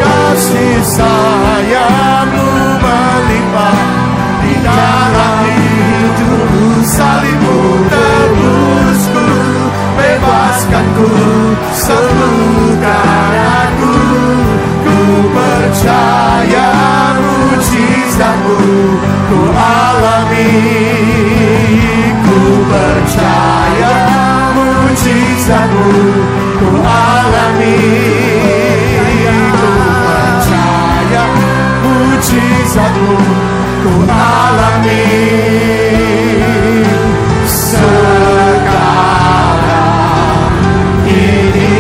kasih sayang-Mu melimpah di dalam hidupku, salib-Mu tebusku, bebaskanku, sembuhkan aku. Ku percaya mujizat-Mu, ku alami. Ku percaya mujizat-Mu, ku alami. Ku percaya mujizat-Mu, ku alami. Sekarang ini.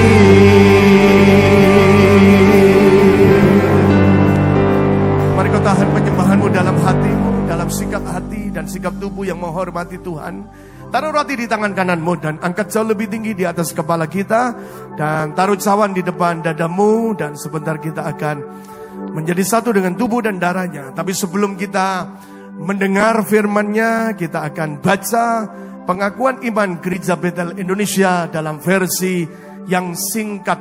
Mari kau tahan penyembahanmu dalam hatimu, dalam sikap hati dan sikap tubuh yang menghormati Tuhan. Taruh roti di tangan kananmu dan angkat jauh lebih tinggi di atas kepala kita. Dan taruh cawan di depan dadamu, dan sebentar kita akan menjadi satu dengan tubuh dan darahnya. Tapi sebelum kita mendengar firman-Nya, kita akan baca pengakuan iman Gereja Betel Indonesia dalam versi yang singkat.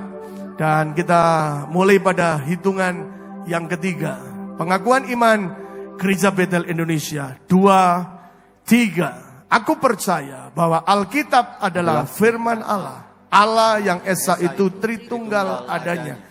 Dan kita mulai pada hitungan yang ketiga. Pengakuan iman Gereja Betel Indonesia. 2, 3. Aku percaya bahwa Alkitab adalah firman Allah. Allah yang Esa itu Tritunggal adanya.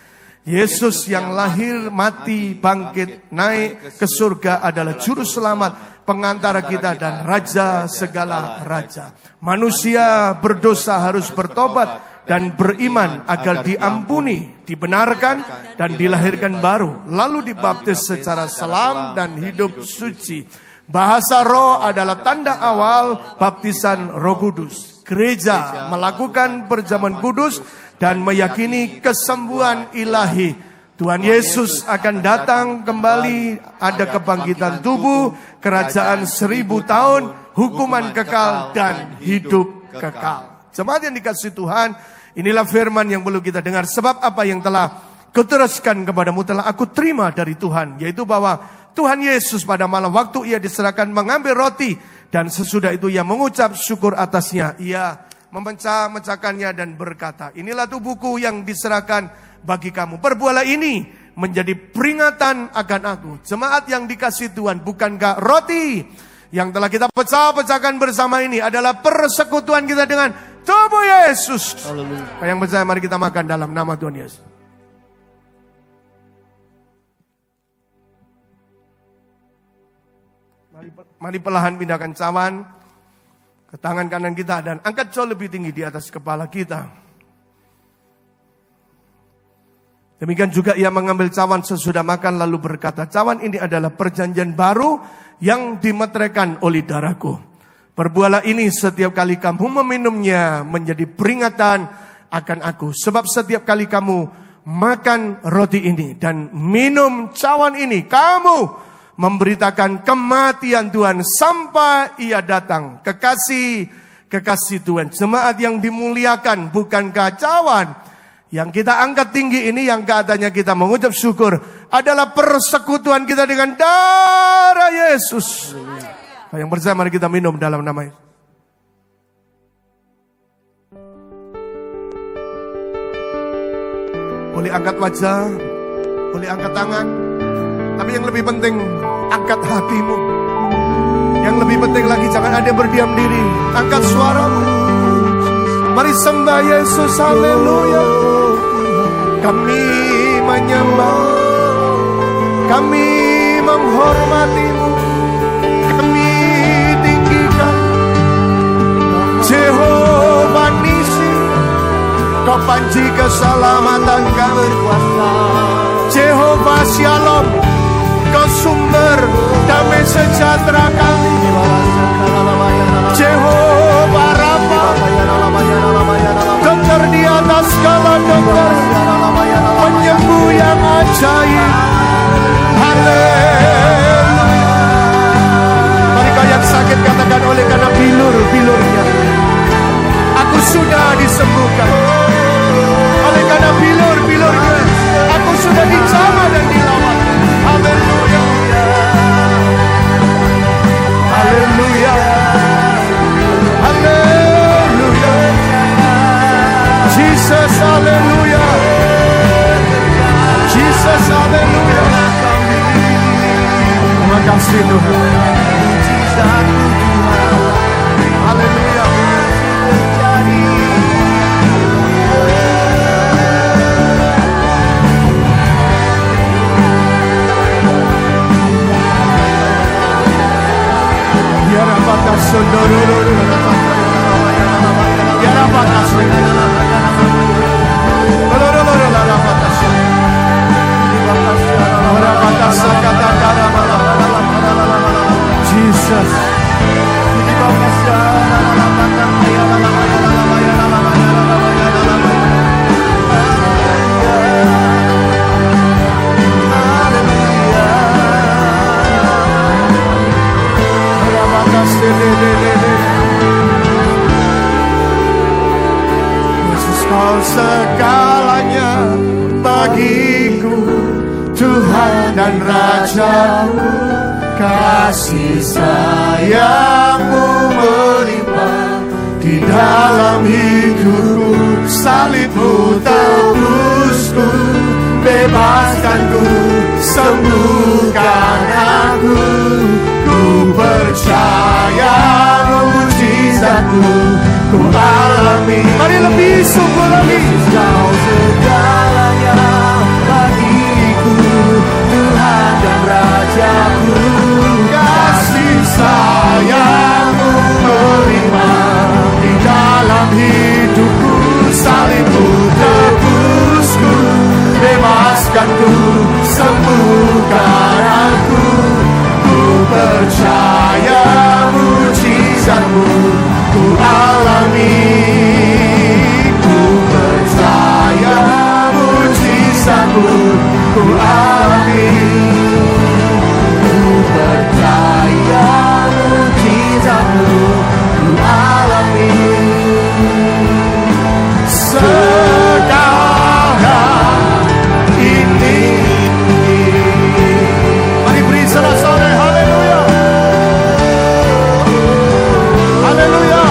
Yesus yang lahir, mati, bangkit, naik ke surga adalah juru selamat, pengantara kita dan raja segala raja. Manusia berdosa harus bertobat dan beriman agar diampuni, dibenarkan dan dilahirkan baru, lalu dibaptis secara selam dan hidup suci. Bahasa roh adalah tanda awal baptisan Roh Kudus. Gereja melakukan perjamuan kudus dan meyakini kesembuhan ilahi. Tuhan Yesus akan datang kembali, ada kebangkitan tubuh, kerajaan 1000 tahun, hukuman kekal dan hidup kekal. Jemaat yang dikasihi Tuhan, inilah firman yang perlu kita dengar. Sebab apa yang telah kuteruskan kepadamu telah aku terima dari Tuhan, yaitu bahwa Tuhan Yesus pada malam waktu ia diserahkan mengambil roti, dan sesudah itu ia mengucap syukur atasnya. Ia memecah-mecahkannya dan berkata, inilah tubuhku yang diserahkan bagi kamu. Perbuatlah ini menjadi peringatan akan aku. Jemaat yang dikasihi Tuhan, bukankah roti yang telah kita pecah-pecahkan bersama ini adalah persekutuan kita dengan tubuh Yesus? Yang percaya mari kita makan dalam nama Tuhan Yesus. Mari perlahan pindahkan cawan ke tangan kanan kita dan angkat jauh lebih tinggi di atas kepala kita. Demikian juga ia mengambil cawan sesudah makan lalu berkata, cawan ini adalah perjanjian baru yang dimeteraikan oleh darahku. Perbuatlah ini setiap kali kamu meminumnya menjadi peringatan akan aku. Sebab setiap kali kamu makan roti ini dan minum cawan ini, kamu memberitakan kematian Tuhan sampai ia datang. Kekasih Tuhan, jemaat yang dimuliakan, bukankah cawan yang kita angkat tinggi ini, yang katanya kita mengucap syukur, adalah persekutuan kita dengan darah Yesus. Yang percaya mari kita minum dalam nama Yesus. Boleh angkat wajah, boleh angkat tangan, tapi yang lebih penting angkat hatimu. Yang lebih penting lagi jangan ada berdiam diri, angkat suaramu. Mari sembah Yesus, haleluya. Kami menyembah, kami menghormati-Mu, kami tinggikan. Jehovah Nisi, Kau panci keselamatan kami. Jehovah Shalom, Kau sumber damai sejahtera kami. Jehovah Rafa, dokter di atas segala dokter, penyembuh yang ajaib. Haleluya. Mari kau yang sakit katakan, oleh karena bilur-bilurnya aku sudah disembuhkan. Oleh karena bilur-bilurnya aku sudah dijamah dan dilawat. Haleluya. Haleluya. Haleluya. Jesus, haleluya. Jesus, haleluya. Terima kasih Tuhan. Haleluya. Biar apakah saudara, biar apakah saudara, Jesus. Yesus, Kau segalanya bagiku, Tuhan dan Raja-Mu. Kasih sayang-Mu melimpah di dalam hidupku. Salib-Mu tebusku, bebaskanku, sembuhkan aku. Ku percaya mujizat-Mu ku alami. Mari lebih sungguh lagi. Kau segalanya bagiku, Tuhan dan Raja-Ku. Kasih sayang-Mu melimpah di dalam hidupku. Salib-Mu tebusku, bebaskanku, sembuhkan aku. Ku percaya mujizat-Mu ku alami. Ku percaya mujizat-Mu ku alami. Ku percaya mujizat-Mu ku alami. Sekarang ini. Mari beri sorak-sorai haleluya. Haleluya.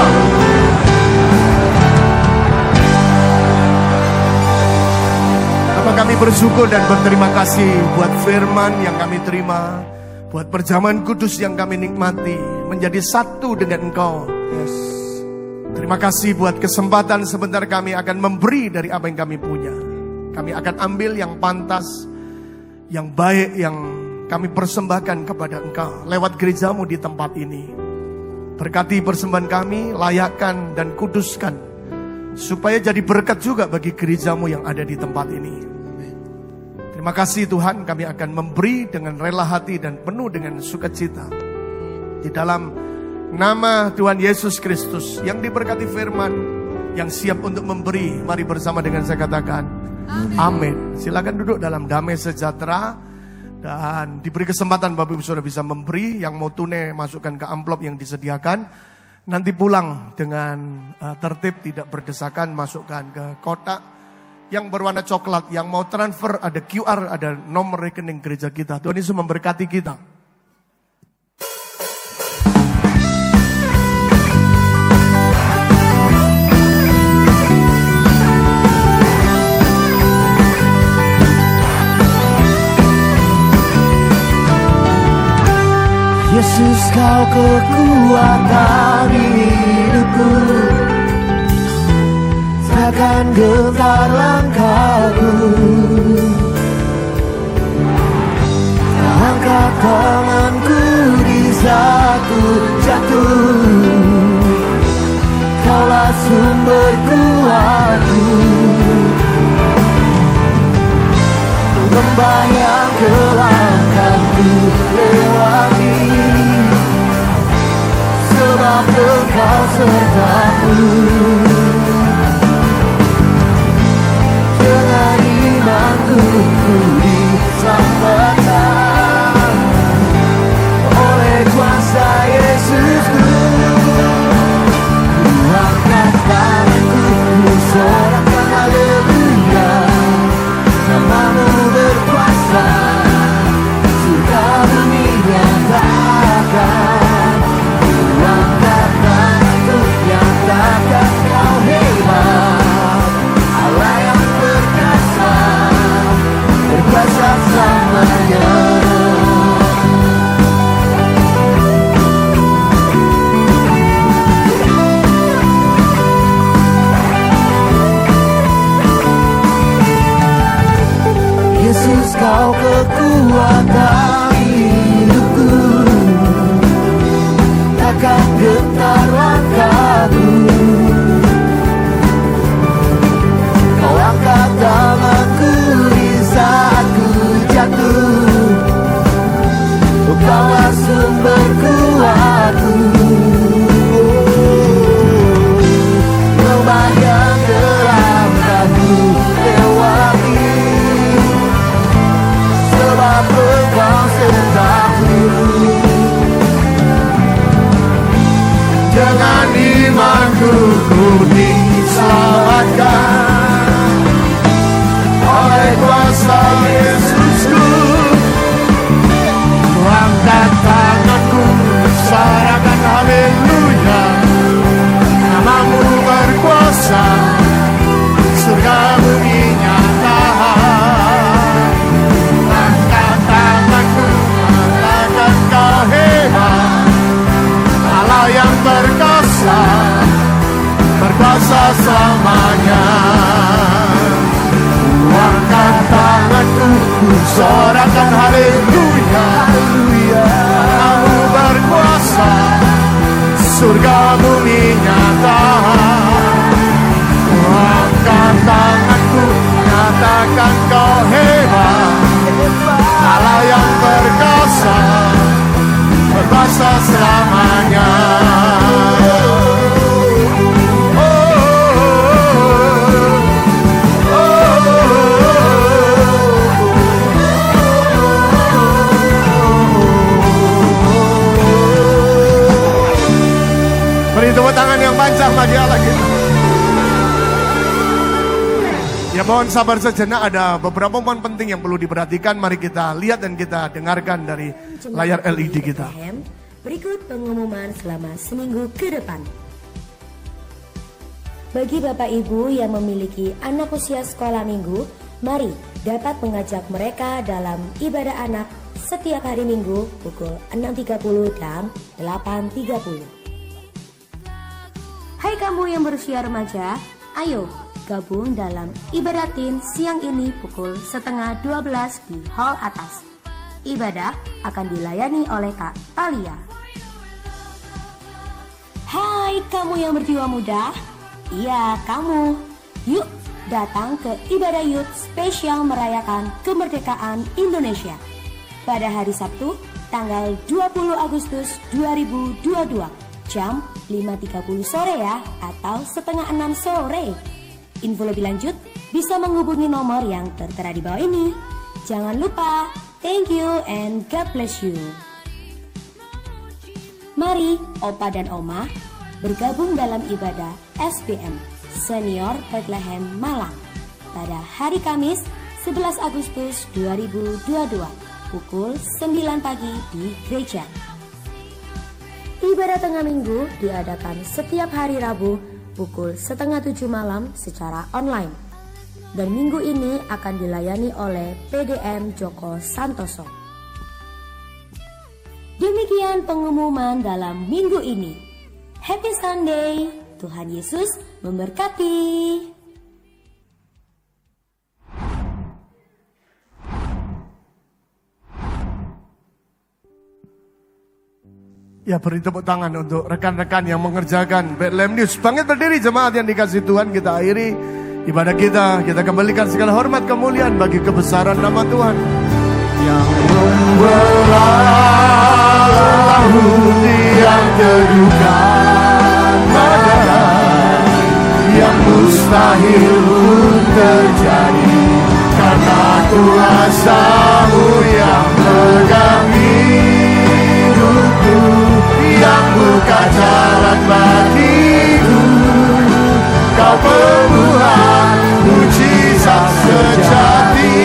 Apa kami bersyukur dan berterima kasih buat firman yang kami terima, buat perjamuan kudus yang kami nikmati, menjadi satu dengan Engkau. Yes. Terima kasih buat kesempatan sebentar kami akan memberi dari apa yang kami punya. Kami akan ambil yang pantas, yang baik, yang kami persembahkan kepada Engkau lewat gereja-Mu di tempat ini. Berkati persembahan kami, layakkan dan kuduskan, supaya jadi berkat juga bagi gereja-Mu yang ada di tempat ini. Terima kasih Tuhan, kami akan memberi dengan rela hati dan penuh dengan sukacita. Di dalam nama Tuhan Yesus Kristus yang diberkati firman, yang siap untuk memberi, mari bersama dengan saya katakan amin. Silakan duduk dalam damai sejahtera. Dan diberi kesempatan Bapak Ibu Saudara bisa memberi. Yang mau tunai masukkan ke amplop yang disediakan. Nanti pulang dengan tertib, tidak berdesakan, masukkan ke kotak yang berwarna coklat. Yang mau transfer ada QR, ada nomor rekening gereja kita. Tuhan Yesus memberkati kita. Yesus, Kau kekuatan hidupku, dengan getar langkahku. Angkat tanganku di saat ku jatuh, Kaulah sumber kuatku. Lembah yang gelap kan ku lewati, sebab Engkau sertaku. Dengan imanku ku diselamatkan oleh kuasa Yesusku. Ku angkat tanganku, ku sorakan haleluya. Namamu berkuasa, surga bumi nyatakan. Ku angkat tanganku, nyatakan Kau hebat, Allah yang perkasa, berkuasa selamanya. Yesus, Kau kekuatan hidupku, takkan getar langkahku. Kau angkat tanganku di saat ku jatuh, Kaulah sumber kuatku. Lembah yang gelap kan ku lewati, sebab Engkau sertaku. Dengan imanku ku diselamatkan oleh kuasa Yesusku. Ku angkat tanganku, sorakan haleluya. Namamu berkuasa, surga bumi nyatakan. Angkat tanganku, katakan Kau hebat, Allah yang perkasa, berkuasa selamanya. Ku angkat tanganku, ku sorakan haleluya. Namamu berkuasa, surga bumi nyatakan. Ku angkat tanganku, nyatakan Kau hebat, Allah yang perkasa, berkuasa selamanya. Beri tepuk tangan yang panjang bagi Allah kita. Ya, mohon sabar sejenak, ada beberapa poin penting yang perlu diperhatikan. Mari kita lihat dan kita dengarkan dari layar LED kita. Berikut pengumuman selama seminggu ke depan. Bagi Bapak Ibu yang memiliki anak usia sekolah minggu, mari dapat mengajak mereka dalam ibadah anak setiap hari Minggu pukul 6.30 dan 8.30. Hai kamu yang berusia remaja, ayo gabung dalam ibadah teen siang ini pukul 11:30 di hall atas. Ibadah akan dilayani oleh Kak Talia. Hai kamu yang berjiwa muda, iya kamu, yuk datang ke ibadah youth spesial merayakan kemerdekaan Indonesia pada hari Sabtu tanggal 20 Agustus 2022 jam 5.30 sore ya, atau setengah 6 sore. Info lebih lanjut bisa menghubungi nomor yang tertera di bawah ini. Jangan lupa. Thank you and God bless you. Mari Opa dan Oma bergabung dalam ibadah SBM Senior Bethlehem Malang pada hari Kamis 11 Agustus 2022 pukul 9 pagi di gereja. Ibadah tengah minggu diadakan setiap hari Rabu pukul 6:30 malam secara online. Dan minggu ini akan dilayani oleh PDM Joko Santoso. Demikian pengumuman dalam minggu ini. Happy Sunday, Tuhan Yesus memberkati. Ya, beri tepuk tangan untuk rekan-rekan yang mengerjakan Bethlehem News. Bangkit berdiri jemaat yang dikasih Tuhan. Kita akhiri ibadah kita. Kita kembalikan segala hormat kemuliaan bagi kebesaran nama Tuhan. Yang membelah laut yang teduhkan badan, yang mustahil pun terjadi, karena kuasa-Mu yang pegang hidupku, yang buka jalan bagiku. Kau pembuat mujizat sejati.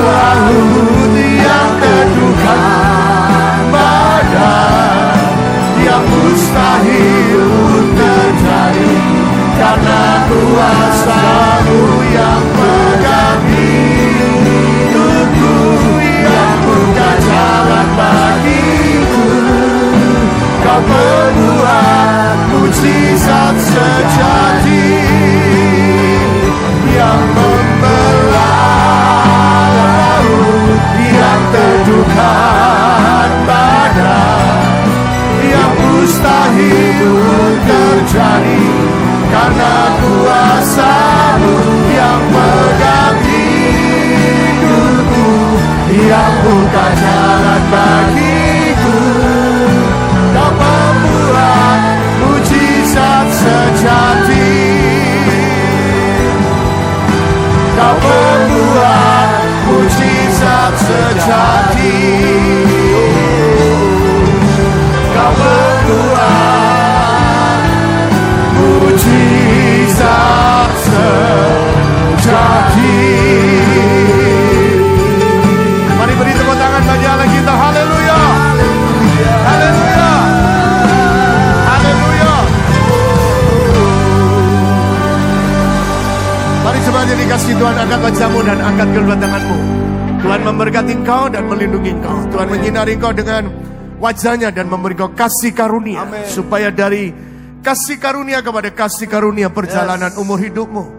Laut yang teduhkan badan, yang mustahil pun terjadi, karena kuasa-Mu yang pegang hidupku, yang buka jalan bagiku. Kau pembuat mujizat sejati, yang membelah laut yang teduhkan badan, yang mustahil terjadi, karena kuasa-Mu yang pegang hidupku, yang buka jalan bagiku. Kau membuat mujizat sejati, Kau membuat mujizat sejati, Kau membuat mujizat sejati. Mari beri tepuk tangan bagi Allah kita. Haleluya, haleluya, haleluya. Mari jemaat yang dikasih Tuhan, angkat wajahmu dan angkat kedua tanganmu. Tuhan memberkati engkau dan melindungi engkau. Tuhan menyinari engkau dengan wajahnya dan memberi engkau kasih karunia. Amen. Supaya dari kasih karunia kepada kasih karunia perjalanan umur hidupmu.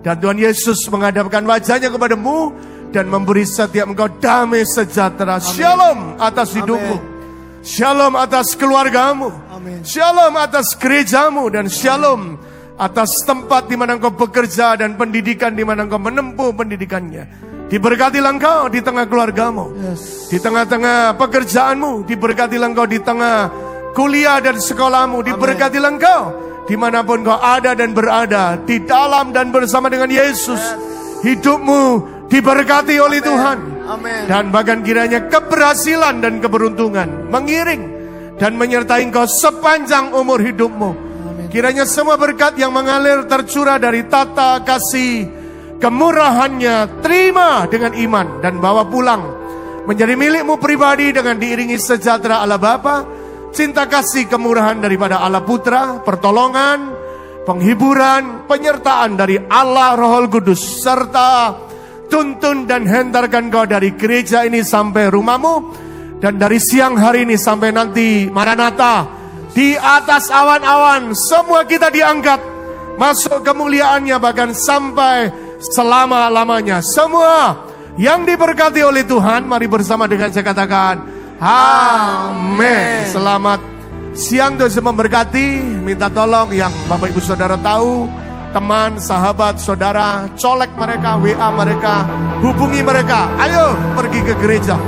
Dan Tuhan Yesus menghadapkan wajahnya kepadamu dan memberi setiap engkau damai sejahtera. Amen. Shalom atas hidupmu. Amen. Shalom atas keluargamu. Amen. Shalom atas gerejamu. Dan shalom atas tempat di mana engkau bekerja dan pendidikan di mana engkau menempuh pendidikannya. Diberkatilah engkau di tengah keluargamu, di tengah-tengah pekerjaanmu. Diberkatilah engkau di tengah kuliah dan sekolahmu. Diberkatilah engkau dimanapun engkau ada dan berada, di dalam dan bersama dengan Yesus. Hidupmu diberkati oleh Tuhan. Dan bahkan kiranya keberhasilan dan keberuntungan mengiring dan menyertai engkau sepanjang umur hidupmu. Kiranya semua berkat yang mengalir tercurah dari tata kasih kemurahannya, terima dengan iman dan bawa pulang menjadi milikmu pribadi dengan diiringi sejahtera Allah Bapa, cinta kasih kemurahan daripada Allah Putra, pertolongan, penghiburan, penyertaan dari Allah Roh Kudus, serta tuntun dan hentarkan kau dari gereja ini sampai rumahmu, dan dari siang hari ini sampai nanti Maranatha, di atas awan-awan semua kita diangkat masuk kemuliaannya, bahkan sampai selama-lamanya. Semua yang diberkati oleh Tuhan, mari bersama dengan saya katakan amin. Selamat siang, Tuhan memberkati. Minta tolong yang Bapak Ibu Saudara tahu, teman, sahabat, saudara, colek mereka, WA mereka, hubungi mereka. Ayo pergi ke gereja.